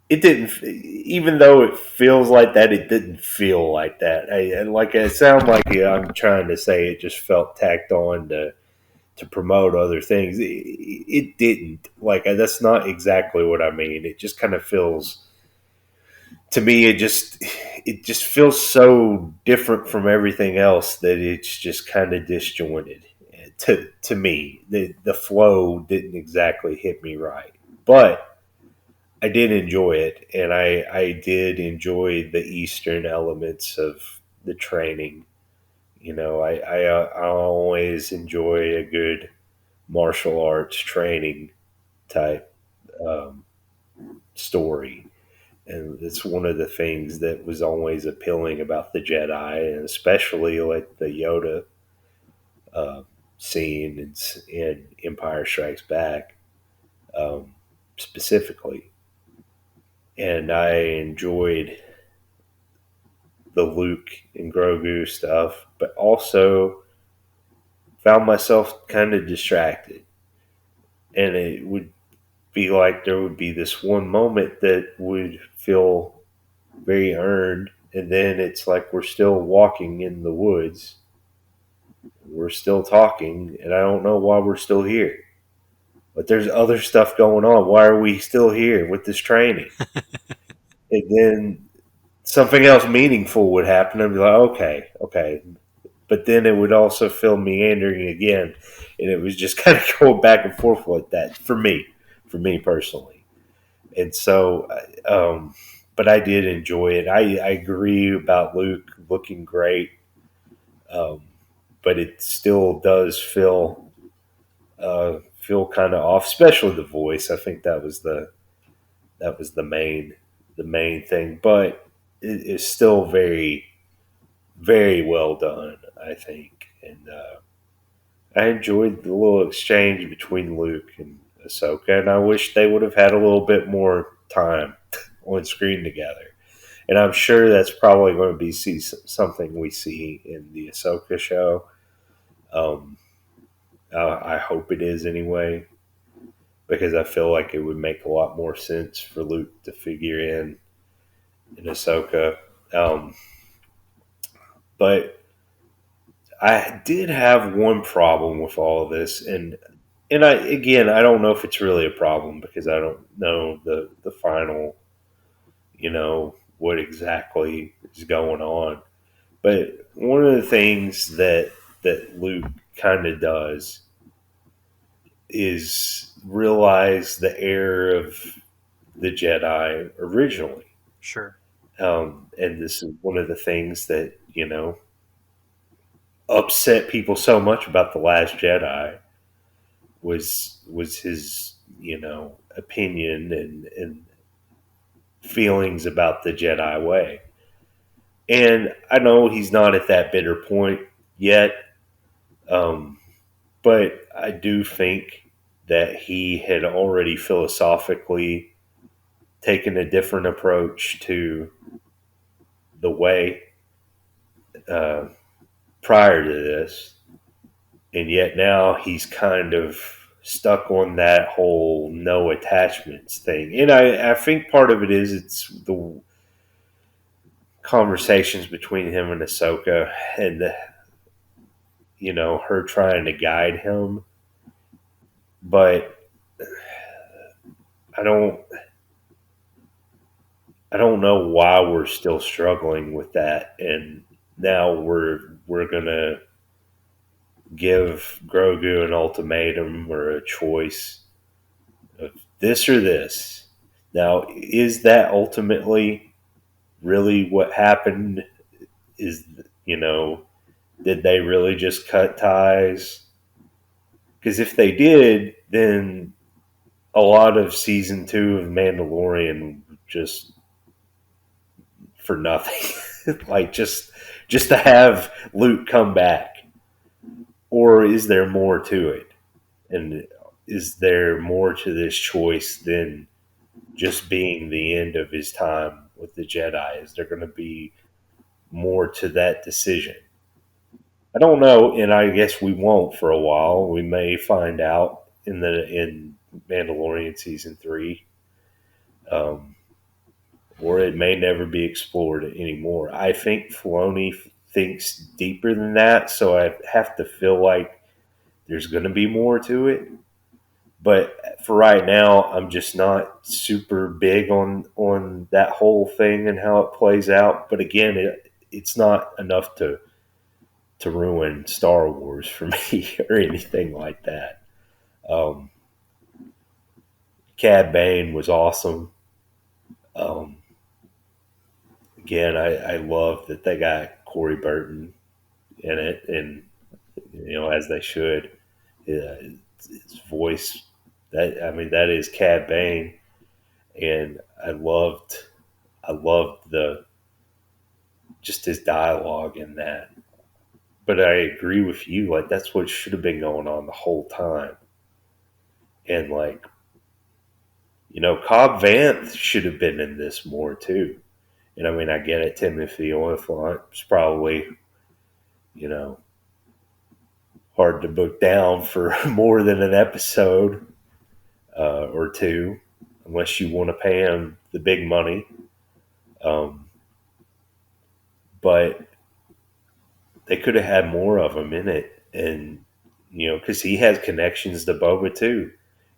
it didn't, even though it feels like that, it didn't feel like that. It sounds like I'm trying to say it just felt tacked on to promote other things. It didn't. That's not exactly what I mean. It just kind of feels, to me, it just feels so different from everything else that it's just kind of disjointed. To me, the flow didn't exactly hit me right, but I did enjoy it, and I did enjoy the Eastern elements of the training. I always enjoy a good martial arts training type um, story. And it's one of the things that was always appealing about the Jedi, and especially like the Yoda uh, scene in Empire Strikes Back, um, specifically. And I enjoyed the Luke and Grogu stuff, but also found myself kind of distracted. And it would be like there would be this one moment that would feel very earned, and then it's like we're still walking in the woods, we're still talking, and I don't know why we're still here. but there's other stuff going on. Why are we still here with this training? And then something else meaningful would happen. I'd be like, okay, okay. But then it would also feel meandering again. And it was just kind of going back and forth like that for me personally. And so, but I did enjoy it. I agree about Luke looking great, um, but it still does feel kind of off, especially the voice. I think that was the main thing, but it is still very very well done, I think. And I enjoyed the little exchange between Luke and Ahsoka, and I wish they would have had a little bit more time on screen together. And I'm sure that's probably going to be something we see in the Ahsoka show. Um, I hope it is anyway, because I feel like it would make a lot more sense for Luke to figure in Ahsoka. But I did have one problem with all of this, and I don't know if it's really a problem because I don't know the final, what exactly is going on. But one of the things that Luke kind of does is realize the error of the Jedi originally.
Sure.
And this is one of the things that upset people so much about the Last Jedi was his opinion and feelings about the Jedi way. And I know he's not at that bitter point yet, um, but I do think that he had already philosophically taken a different approach to the way uh, prior to this, and yet now he's kind of stuck on that whole no attachments thing. And I think part of it is it's the conversations between him and Ahsoka and her trying to guide him. But I don't I don't know why we're still struggling with that, and now we're gonna give Grogu an ultimatum or a choice of this or this. Now, is that ultimately really what happened? Is did they really just cut ties? Because if they did, then a lot of season 2 of Mandalorian just for nothing, like just to have Luke come back, or is there more to it? And is there more to this choice than just being the end of his time with the Jedi? Is there going to be more to that decision? I don't know, and I guess we won't for a while. We may find out in Mandalorian season 3, um, or it may never be explored anymore. I think Filoni thinks deeper than that, so I have to feel like there's going to be more to it. But for right now, I'm just not super big on that whole thing and how it plays out. But again, it's not enough to ruin Star Wars for me or anything like that. Um, Cad Bane was awesome. Um, Again, I love that they got Corey Burton in it, and as they should. Yeah, his voice, that is Cad Bane, and I loved the just his dialogue in that. But I agree with you, like that's what should have been going on the whole time. And like, Cobb Vanth should have been in this more too. And I mean, I get it. Timothy Olyphant's probably, you know, hard to book down for more than an episode or two, unless you want to pay him the big money. Um, but they could have had more of him in it, and because he has connections to Boba too,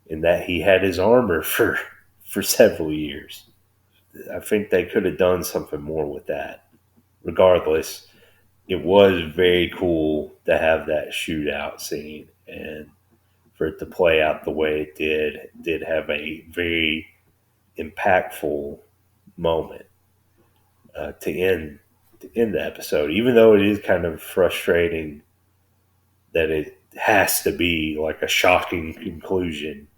in that he had his armor for several years. I think they could have done something more with that. Regardless, it was very cool to have that shootout scene and for it to play out the way it did have a very impactful moment to end the episode. Even though it is kind of frustrating that it has to be like a shocking conclusion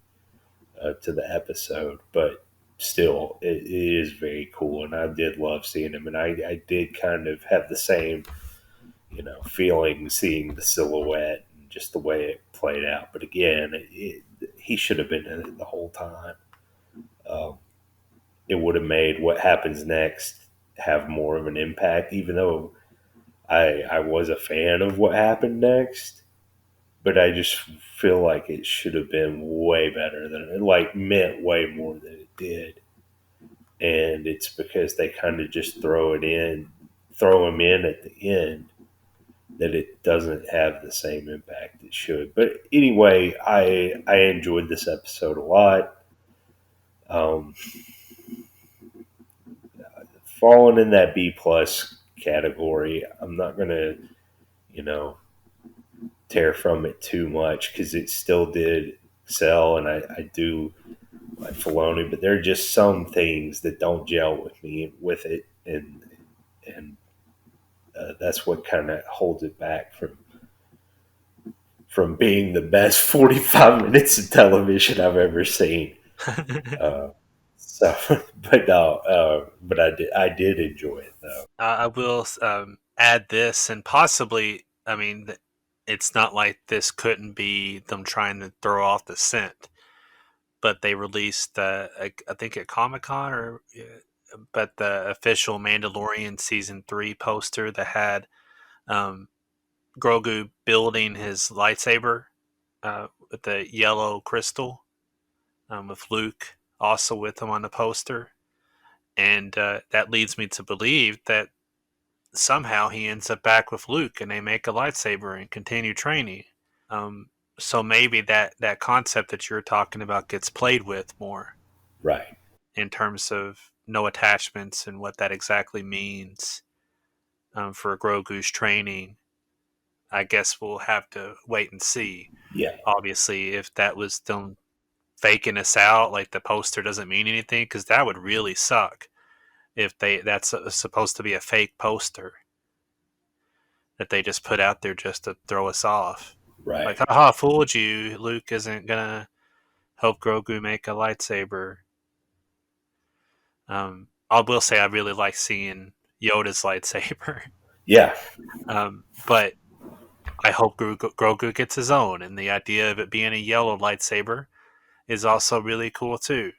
to the episode, but still, it is very cool, and I did love seeing him, and I did kind of have the same, feeling seeing the silhouette and just the way it played out. But again, he should have been in it the whole time. Um, it would have made what happens next have more of an impact, even though I was a fan of what happened next. But I just feel like it should have been way better than it like meant way more than it did. And it's because they kind of just throw him in at the end that it doesn't have the same impact it should. But anyway, I enjoyed this episode a lot. Um, Falling in that B plus category, I'm not gonna you know tear from it too much because it still did sell, and I do like Filoni, but there are just some things that don't gel with me with it, and that's what kind of holds it back from being the best 45 minutes of television I've ever seen. Uh, so, but no, but I did enjoy it though.
I will add this, and possibly, I mean, it's not like this couldn't be them trying to throw off the scent, but they released, I think at Comic Con but the official Mandalorian season 3 poster that had um, Grogu building his lightsaber with the yellow crystal, with Luke also with him on the poster. And that leads me to believe that somehow he ends up back with Luke and they make a lightsaber and continue training. So maybe that concept that you're talking about gets played with more
Right.
in terms of no attachments and what that exactly means for Grogu's training. I guess we'll have to wait and see.
Yeah.
Obviously, if that was them faking us out, like the poster doesn't mean anything, because that would really suck if that's supposed to be a fake poster that they just put out there just to throw us off.
Right.
Like, haha, fooled you. Luke isn't gonna help Grogu make a lightsaber. I will say I really like seeing Yoda's lightsaber.
Yeah.
But I hope Grogu gets his own, and the idea of it being a yellow lightsaber is also really cool too,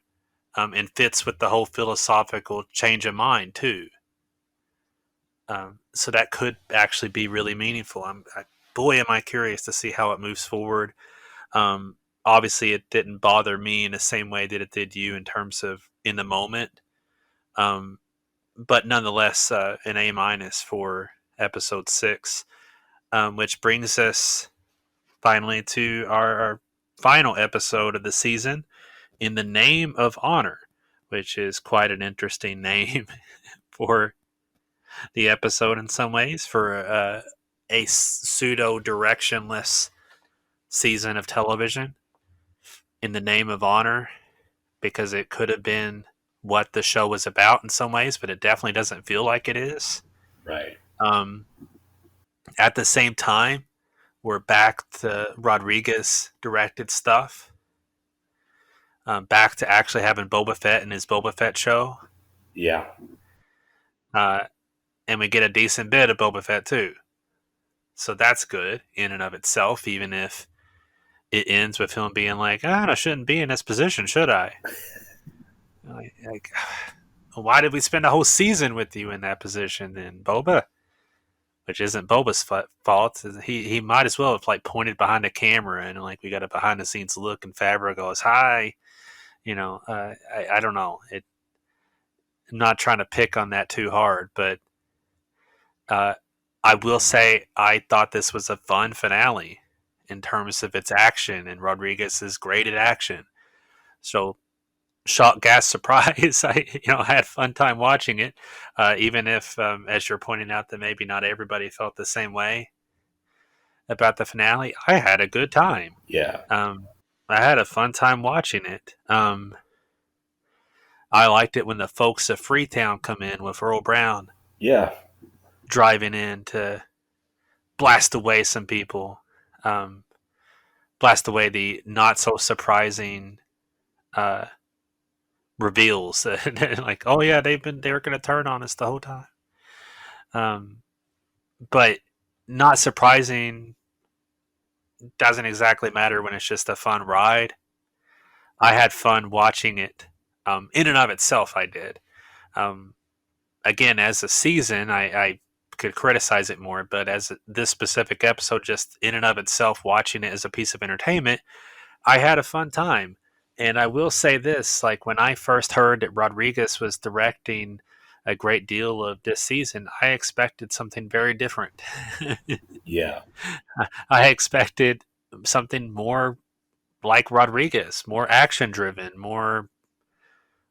and fits with the whole philosophical change of mind too. So that could actually be really meaningful. Boy, am I curious to see how it moves forward. Obviously, it didn't bother me in the same way that it did you in terms of in the moment, but nonetheless, an A minus for episode 6, which brings us finally to our final episode of the season, In the Name of Honor, which is quite an interesting name for the episode in some ways, for a pseudo directionless season of television. In the Name of Honor, because it could have been what the show was about in some ways, but it definitely doesn't feel like it is.
Right.
Um, at the same time, we're back to Rodriguez directed stuff. Back to actually having Boba Fett in his Boba Fett show.
Yeah.
Uh, and we get a decent bit of Boba Fett too. So that's good in and of itself, even if it ends with him being like, I shouldn't be in this position, should I? Like, why did we spend a whole season with you in that position then, Boba? Which isn't Boba's fault. He might as well have like pointed behind the camera and like we got a behind the scenes look, and Favreau goes, "Hi," I don't know. I'm not trying to pick on that too hard, but uh, I will say I thought this was a fun finale in terms of its action, and Rodriguez is great at action. So shock, gas, surprise. I had a fun time watching it, even if, as you're pointing out, that maybe not everybody felt the same way about the finale. I had a good time.
Yeah.
Um, I had a fun time watching it. I liked it when the folks of Freetown come in with Earl Brown
Yeah.
driving in to blast away some people, um, blast away the not so surprising uh, reveals. Like, oh yeah, they were going to turn on us the whole time. Um, but not surprising doesn't exactly matter when it's just a fun ride. I had fun watching it. In and of itself, I did. Um, Again, as a season, I could criticize it more, but as this specific episode, just in and of itself, watching it as a piece of entertainment, I had a fun time. And I will say this, like when I first heard that Rodriguez was directing a great deal of this season, I expected something very different.
Yeah.
I expected something more like Rodriguez, more action driven, more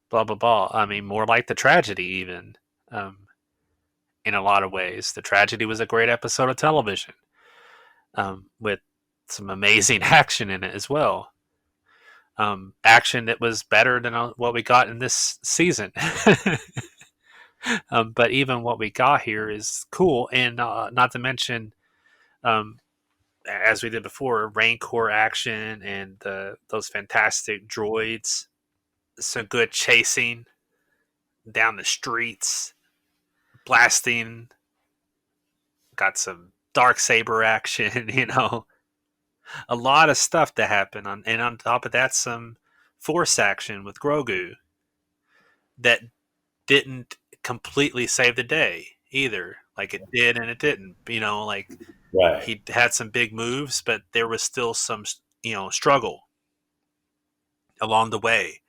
blah blah blah. I mean, more like the tragedy even. Um, in a lot of ways, the tragedy was a great episode of television, with some amazing action in it as well. Action that was better than what we got in this season. But even what we got here is cool, and not to mention, um, as we did before, Rancor action and those fantastic droids. Some good chasing down the streets, blasting. Got some dark saber action. A lot of stuff to happen and on top of that, some force action with Grogu that didn't completely save the day either. Like it did and it didn't. Like
Right.
he had some big moves, but there was still some struggle along the way.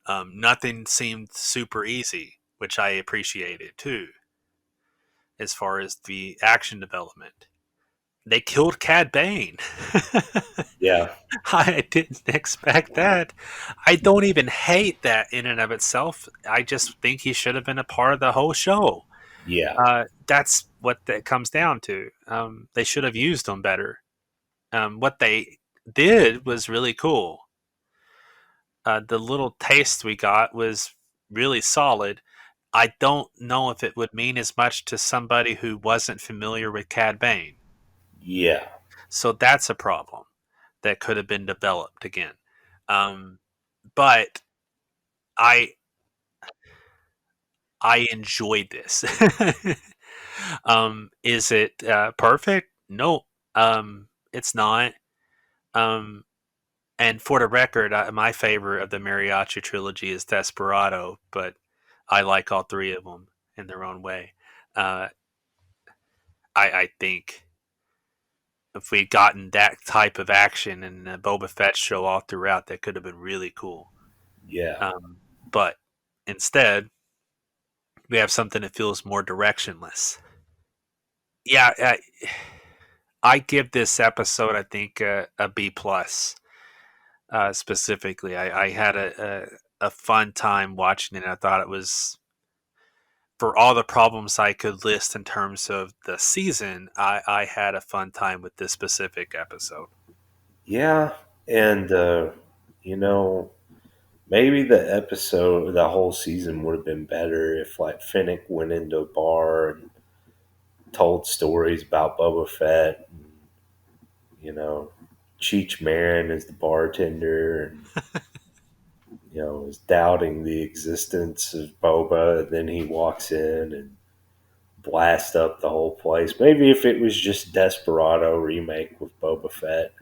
Nothing seemed super easy, which I appreciated too, as far as the action development. They killed Cad Bane.
Yeah.
I didn't expect that. I don't even hate that in and of itself. I just think he should have been a part of the whole show.
Yeah.
That's what that comes down to. They should have used him better. What they did was really cool. The little taste we got was really solid. I don't know if it would mean as much to somebody who wasn't familiar with Cad Bane.
Yeah.
So that's a problem that could have been developed again. Um, but I I enjoyed this. Is it perfect? No, it's not. Um, and for the record, my favorite of the Mariachi trilogy is Desperado, but I like all three of them in their own way. Uh, I think if we'd gotten that type of action in the Boba Fett show all throughout, that could have been really cool.
Yeah.
But instead, we have something that feels more directionless. Yeah, I give this episode, I think, a B plus. Specifically, I had a fun time watching it. I thought it was, for all the problems I could list in terms of the season, I had a fun time with this specific episode.
Yeah. And, you know, maybe the whole season would have been better if, like, Finnick went into a bar and told stories about Boba Fett. And, you know, Cheech Marin is the bartender, and is doubting the existence of Boba. And then he walks in and blasts up the whole place. Maybe if it was just Desperado remake with Boba Fett,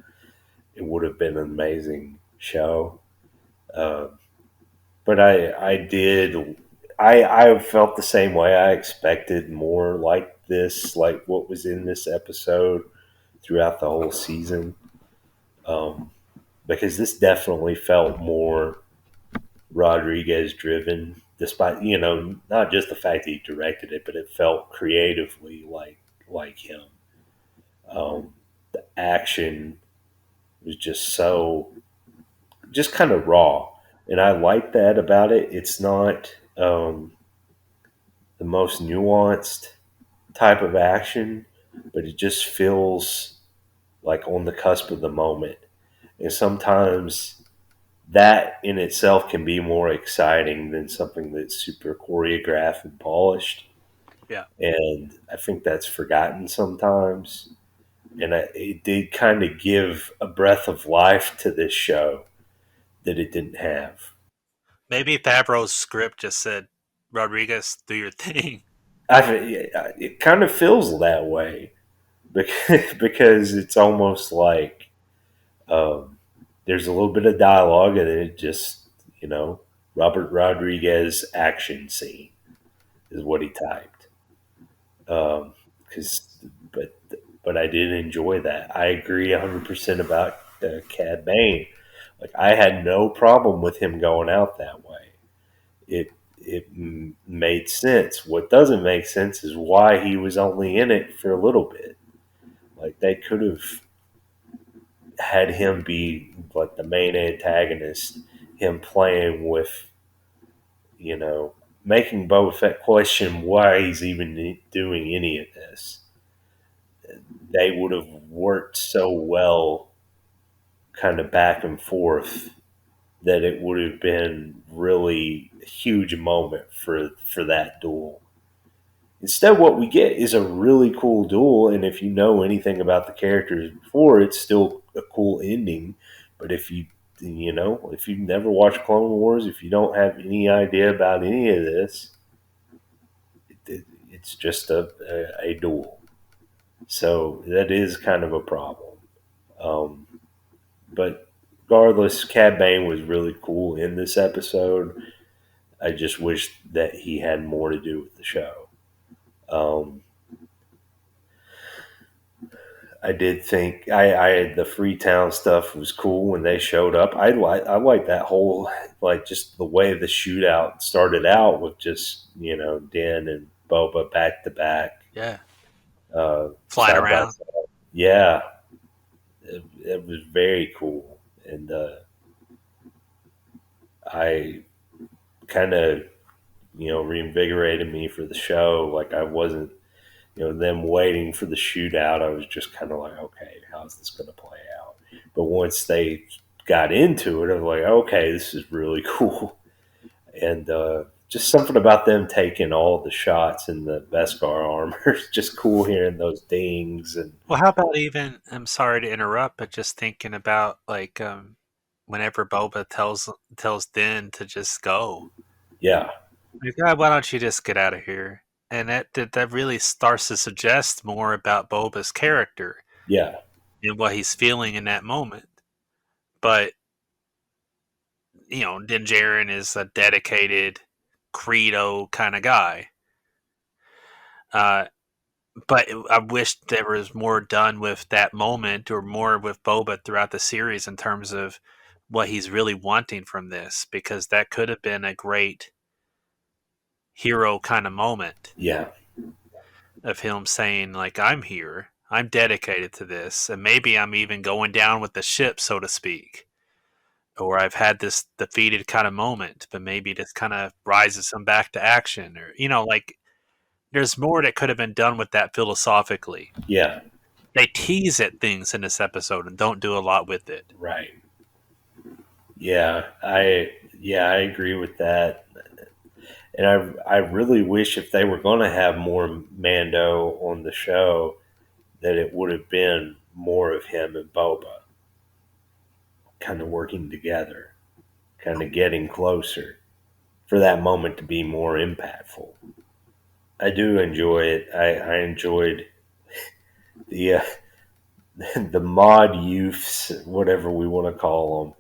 it would have been an amazing show. Uh, but I did. I felt the same way. I expected more like this, like what was in this episode throughout the whole season. Um, because this definitely felt more Rodriguez driven, despite not just the fact that he directed it, but it felt creatively like him. The action was just kind of raw. and I like that about it. It's not the most nuanced type of action, but it just feels like on the cusp of the moment. And sometimes that in itself can be more exciting than something that's super choreographed and polished.
Yeah.
And I think that's forgotten sometimes. And it did kind of give a breath of life to this show that it didn't have.
Maybe Favreau's script just said, Rodriguez, do your thing.
It kind of feels that way because it's almost like there's a little bit of dialogue and it just, Robert Rodriguez action scene is what he typed. Because, but but I did enjoy that. I agree 100% about Cad Bane. Like I had no problem with him going out that way. It made sense. What doesn't make sense is why he was only in it for a little bit. Like they could have had him be like the main antagonist, him playing with, you know, making Boba Fett question why he's even doing any of this. They would have worked so well, kind of back and forth, that it would have been really a huge moment for that duel. Instead, what we get is a really cool duel, and if you know anything about the characters before, it's still a cool ending. But if you've never watched Clone Wars, if you don't have any idea about any of this, it's just a duel. So that is kind of a problem. Um, but regardless, Cad Bane was really cool in this episode. I just wish that he had more to do with the show. Um, I did think I the Freetown stuff was cool when they showed up. I like that whole, like, just the way the shootout started out with just Din and Boba back to back,
Yeah. Flying
side by
around.
side. Yeah, it was very cool, and I kind of reinvigorated me for the show. Like I wasn't them waiting for the shootout. I was just kind of like, okay, how's this going to play out? But once they got into it, I was like, okay, this is really cool. And just something about them taking all the shots in the Beskar armor is just cool, hearing those dings. And
Well, how about even, I'm sorry to interrupt, but just thinking about like whenever Boba tells Din to just go.
yeah,
Like, God, why don't you just get out of here? And that really starts to suggest more about Boba's character
yeah,
and what he's feeling in that moment. But Din Djarin is a dedicated credo kind of guy. Uh, but I wish there was more done with that moment or more with Boba throughout the series in terms of what he's really wanting from this, because that could have been a great hero kind of moment
yeah,
of him saying, like, I'm here, I'm dedicated to this, and maybe I'm even going down with the ship, so to speak. Or I've had this defeated kind of moment, but maybe this kind of rises him back to action. Or, like, there's more that could have been done with that philosophically.
yeah,
They tease at things in this episode and don't do a lot with it.
right. Yeah, I agree with that. And I really wish if they were going to have more Mando on the show, that it would have been more of him and Boba kind of working together, kind of getting closer for that moment to be more impactful. I do enjoy it. I enjoyed the the mod youths, whatever we want to call them.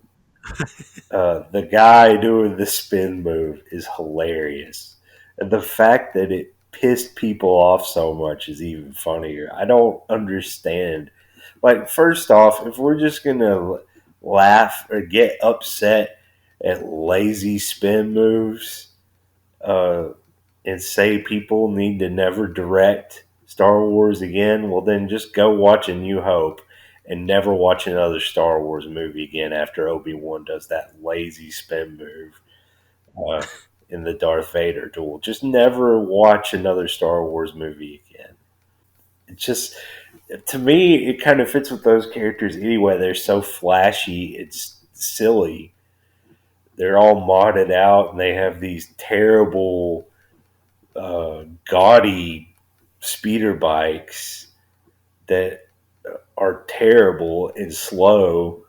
The guy doing the spin move is hilarious, and the fact that it pissed people off so much is even funnier. I don't understand. Like, first off, if we're just gonna laugh or get upset at lazy spin moves, uh, and say people need to never direct Star Wars again, well, then just go watch A New Hope and never watch another Star Wars movie again after Obi-Wan does that lazy spin move uh, in the Darth Vader duel. Just never watch another Star Wars movie again. It's just, to me, it kind of fits with those characters anyway. They're so flashy, it's silly. They're all modded out, and they have these terrible, gaudy speeder bikes that are terrible and slow.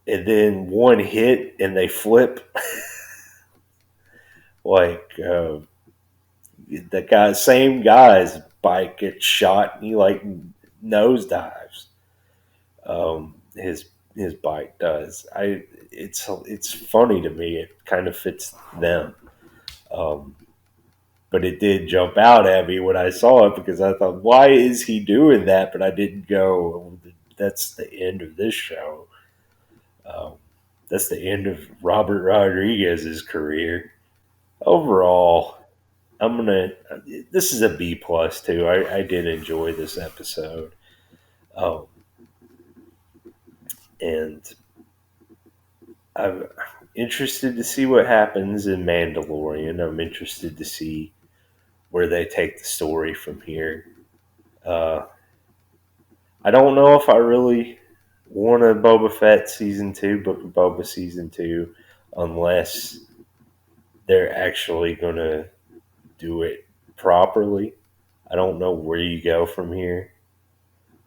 And then one hit, and they flip like the guy, same guy's bike gets shot, and he like nosedives. His bike does. It's funny to me. It kind of fits them. Um, but it did jump out at me when I saw it because I thought, why is he doing that? But I didn't go, that's the end of this show. Um, that's the end of Robert Rodriguez's career. Overall, I'm gonna. This is a B plus too. I did enjoy this episode, um, and I'm interested to see what happens in Mandalorian. I'm interested to see where they take the story from here. Uh, I don't know if I really want a Boba Fett season two, Book of Boba season two, unless they're actually going to do it properly. I don't know where you go from here.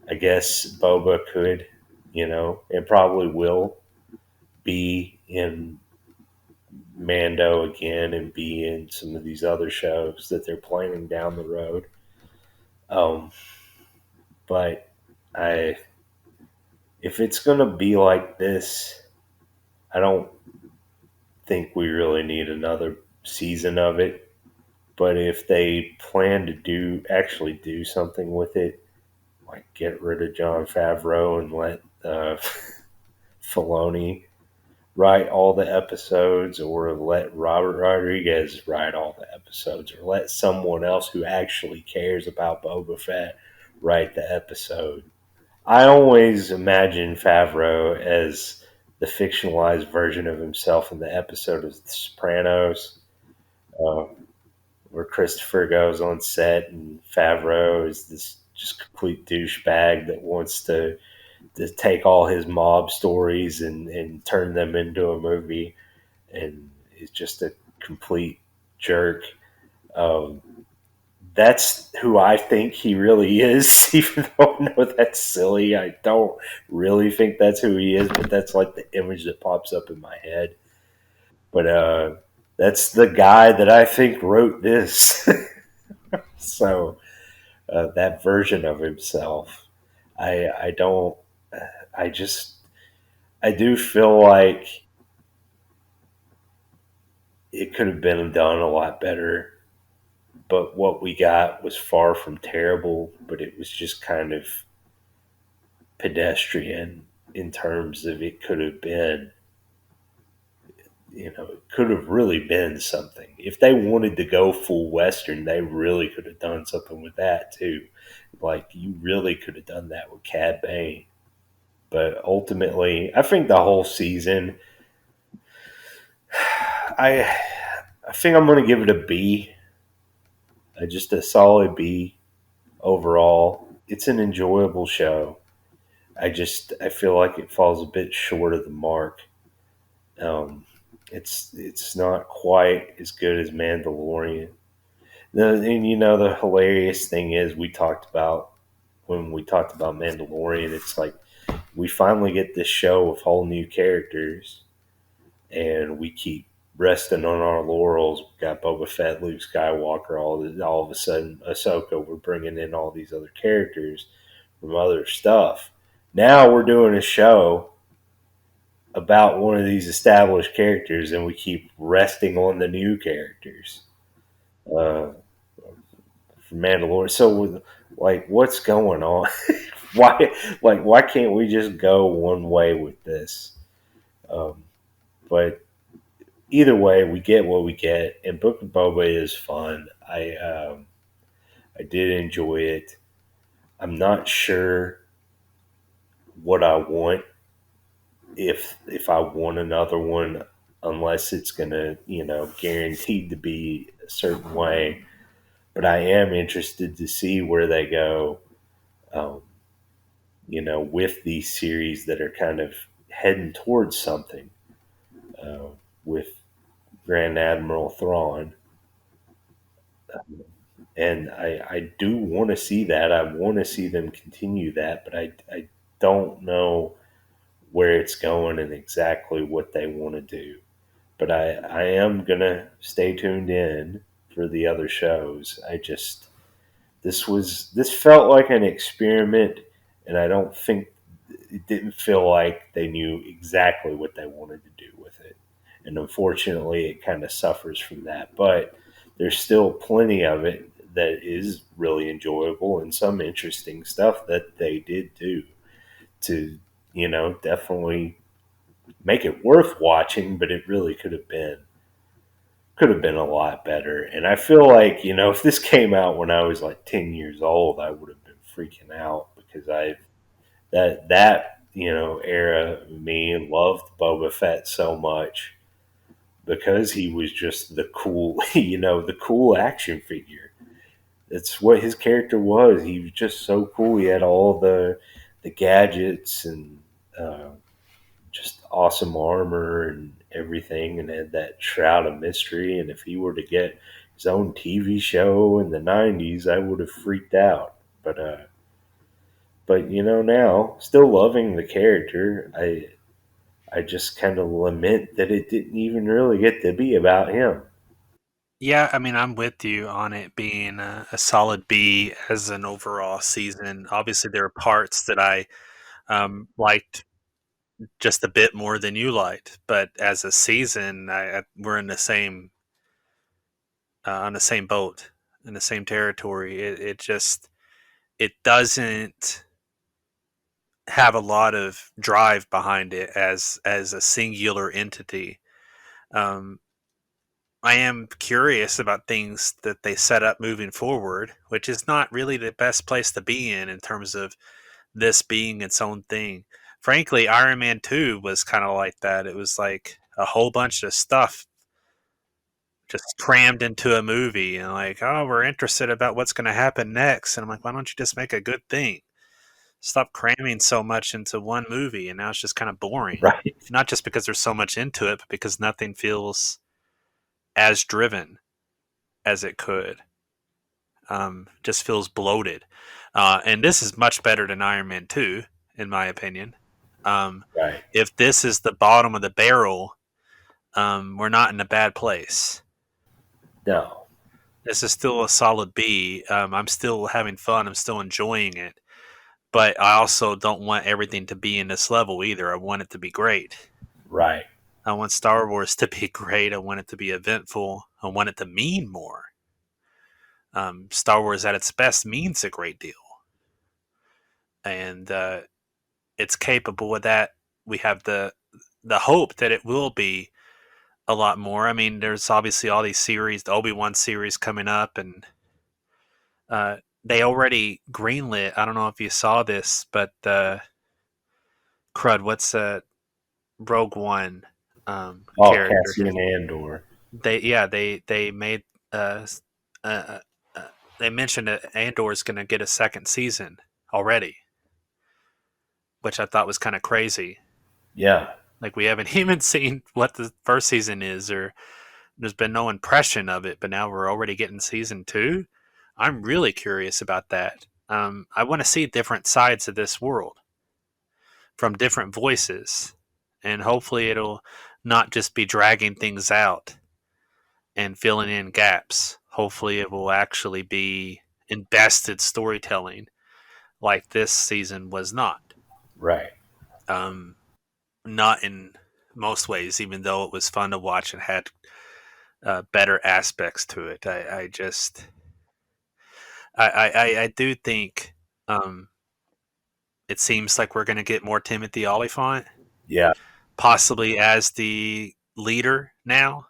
I guess Boba could, and probably will be in Mando again and be in some of these other shows that they're planning down the road. Um, but I, if it's going to be like this, I don't think we really need another season of it. But if they plan to actually do something with it, like get rid of John Favreau and let Filoni write all the episodes, or let Robert Rodriguez write all the episodes, or let someone else who actually cares about Boba Fett write the episode. I always imagine Favreau as the fictionalized version of himself in the episode of The Sopranos, uh, where Christopher goes on set and Favreau is this just complete douchebag that wants to take all his mob stories and turn them into a movie, and is just a complete jerk. Um, that's who I think he really is, even though I know that's silly. I don't really think that's who he is, but that's like the image that pops up in my head. But that's the guy that I think wrote this. So that version of himself, I don't. I just I do feel like it could have been done a lot better, but what we got was far from terrible, but it was just kind of pedestrian in terms of it could have been, it could have really been something. If they wanted to go full Western, they really could have done something with that too. Like, you really could have done that with Cad Bane. But ultimately, I think the whole season, I I think I'm going to give it a B, just a solid B overall. It's an enjoyable show. I feel like it falls a bit short of the mark. Um, it's not quite as good as Mandalorian. And the hilarious thing is, we talked about when we talked about Mandalorian. It's like we finally get this show with whole new characters, and we keep resting on our laurels. We got Boba Fett, Luke Skywalker, all of a sudden Ahsoka. We're bringing in all these other characters from other stuff. Now we're doing a show about one of these established characters, and we keep resting on the new characters uh, from Mandalorian. So, like, what's going on? why can't we just go one way with this? Um, but either way, we get what we get, and Book of Boba is fun. I did enjoy it. I'm not sure what I want if I want another one, unless it's gonna, guaranteed to be a certain way. But I am interested to see where they go, um, with these series that are kind of heading towards something, uh, with Grand Admiral Thrawn. And I do want to see that. I want to see them continue that, but I don't know where it's going and exactly what they want to do. But I am going to stay tuned in for the other shows. This felt like an experiment, and I don't think it didn't feel like they knew exactly what they wanted to do with it. And unfortunately, it kind of suffers from that. But there's still plenty of it that is really enjoyable and some interesting stuff that they did do to, definitely make it worth watching. But it really could have been a lot better. And I feel like, if this came out when I was like 10 years old, I would have been freaking out because that era of me loved Boba Fett so much because he was just the cool, the cool action figure. That's what his character was. He was just so cool. He had all the gadgets and uh, just awesome armor and everything, and had that shroud of mystery. And if he were to get his own TV show in the '90s, I would have freaked out. But now still loving the character, I just kind of lament that it didn't even really get to be about him.
Yeah, I mean, I'm with you on it being a solid B as an overall season. Obviously, there are parts that I liked just a bit more than you liked, but as a season, we're in the same on the same boat in the same territory. It doesn't have a lot of drive behind it as a singular entity. Um, I am curious about things that they set up moving forward, which is not really the best place to be in terms of this being its own thing. Frankly, Iron Man 2 was kind of like that. It was like a whole bunch of stuff just crammed into a movie and like, oh, we're interested about what's going to happen next. And I'm like, why don't you just make a good thing? Stop cramming so much into one movie. And now it's just kind of boring.
Right,
Not just because there's so much into it, but because nothing feels as driven as it could. Just feels bloated. And this is much better than Iron Man 2, in my opinion. Um,
right.
if this is the bottom of the barrel, we're not in a bad place.
No,
This is still a solid B. I'm still having fun. I'm still enjoying it. But I also don't want everything to be in this level either. I want it to be great.
right,
I want Star Wars to be great. I want it to be eventful. I want it to mean more. Star Wars at its best means a great deal. And it's capable of that. We have the hope that it will be a lot more. I mean, there's obviously all these series, the Obi-Wan series coming up, and they already greenlit. I don't know if you saw this, but crud, what's Rogue One
oh,
character?
Cassian Andor.
They made uh, uh, they mentioned that Andor is going to get a second season already, which I thought was kind of crazy.
Yeah,
Like we haven't even seen what the first season is, or there's been no impression of it, but now we're already getting season two. I'm really curious about that. I want to see different sides of this world from different voices, and hopefully it'll not just be dragging things out and filling in gaps. Hopefully it will actually be invested storytelling like this season was not.
right.
Um, not in most ways, even though it was fun to watch and had better aspects to it. I just I do think um, it seems like we're going to get more Timothy Oliphant,
Yeah,
possibly as the leader now.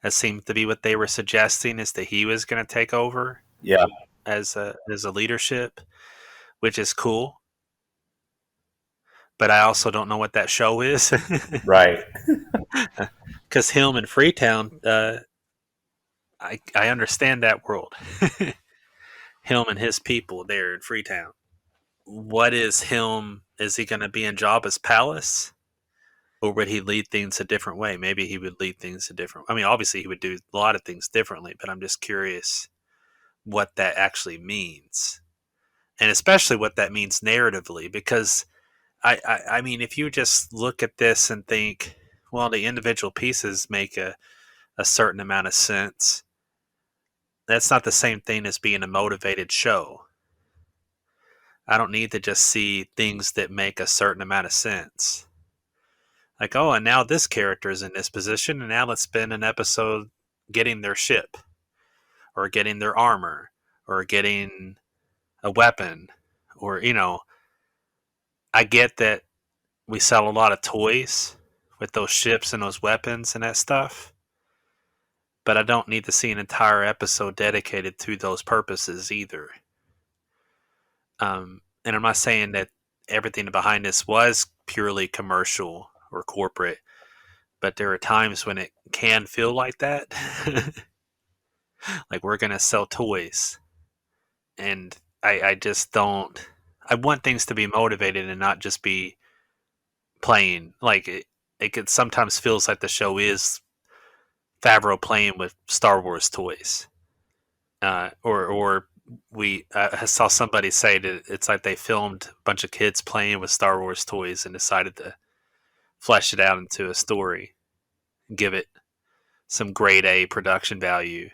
That seemed to be what they were suggesting is that he was going to take over
yeah,
as a leadership, which is cool. but I also don't know what that show is.
Right.
Because him in Freetown, I understand that world. Him and his people there in Freetown. What is him? Is he going to be in Jabba's palace? Or would he lead things a different way? Maybe he would lead things a different. I mean, obviously he would do a lot of things differently, but I'm just curious what that actually means, and especially what that means narratively. Because I mean, if you just look at this and think, well, the individual pieces make a certain amount of sense. That's not the same thing as being a motivated show. I don't need to just see things that make a certain amount of sense. Like, oh, and now this character is in this position, and now let's spend an episode getting their ship, or getting their armor, or getting a weapon, or, I get that we sell a lot of toys with those ships and those weapons and that stuff, but I don't need to see an entire episode dedicated to those purposes either. And I'm not saying that everything behind this was purely commercial or corporate, but there are times when it can feel like that. Like, we're going to sell toys. And I just don't. I want things to be motivated and not just be playing. Like, it could sometimes feels like the show is Favreau playing with Star Wars toys. Or we I saw somebody say that it's like they filmed a bunch of kids playing with Star Wars toys and decided to flesh it out into a story, give it some grade A production value.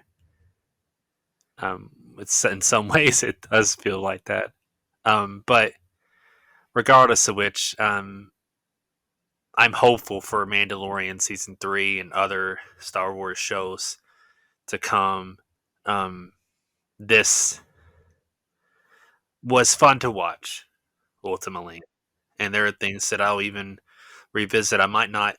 It's in some ways it does feel like that, but regardless of which, I'm hopeful for Mandalorian season 3 and other Star Wars shows to come. This was fun to watch ultimately, and there are things that I'll even revisit. I might not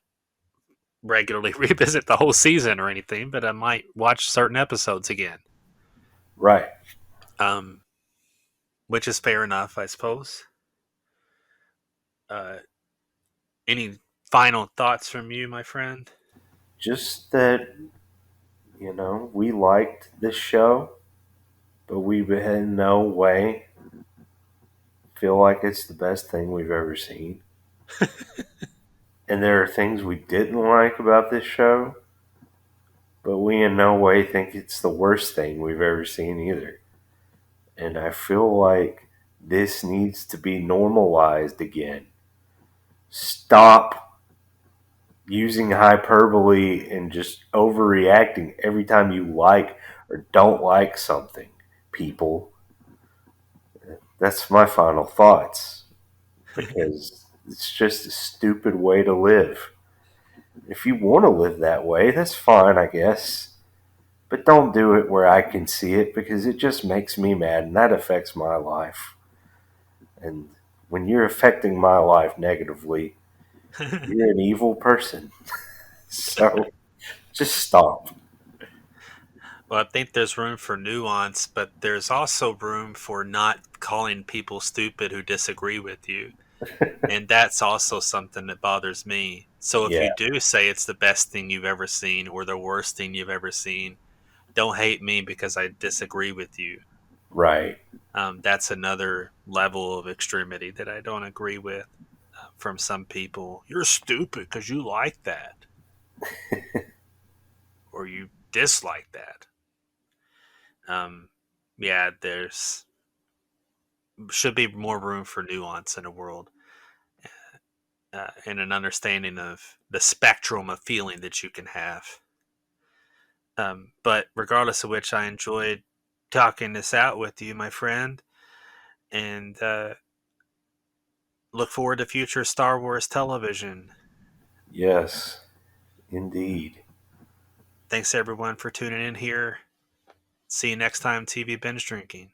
regularly revisit the whole season or anything, but I might watch certain episodes again.
Right.
Um, which is fair enough, I suppose. Uh, any final thoughts from you, my friend?
Just that, we liked this show, but we in no way feel like it's the best thing we've ever seen. And there are things we didn't like about this show, but we in no way think it's the worst thing we've ever seen either. And I feel like this needs to be normalized again. Stop using hyperbole and just overreacting every time you like or don't like something, people. That's my final thoughts because it's just a stupid way to live. If you want to live that way, that's fine, I guess. But don't do it where I can see it because it just makes me mad and that affects my life. And when you're affecting my life negatively, you're an evil person. So just stop.
Well, I think there's room for nuance, but there's also room for not calling people stupid who disagree with you. And that's also something that bothers me. So if
Yeah,
you do say it's the best thing you've ever seen or the worst thing you've ever seen, don't hate me because I disagree with you.
right.
That's another level of extremity that I don't agree with from some people. You're stupid because you like that or you dislike that. Um, yeah, there's should be more room for nuance in a world, and an understanding of the spectrum of feeling that you can have. But regardless of which, I enjoyed talking this out with you, my friend, and look forward to future Star Wars television.
Yes, indeed.
Thanks everyone for tuning in here. See you next time, TV Binge Drinking.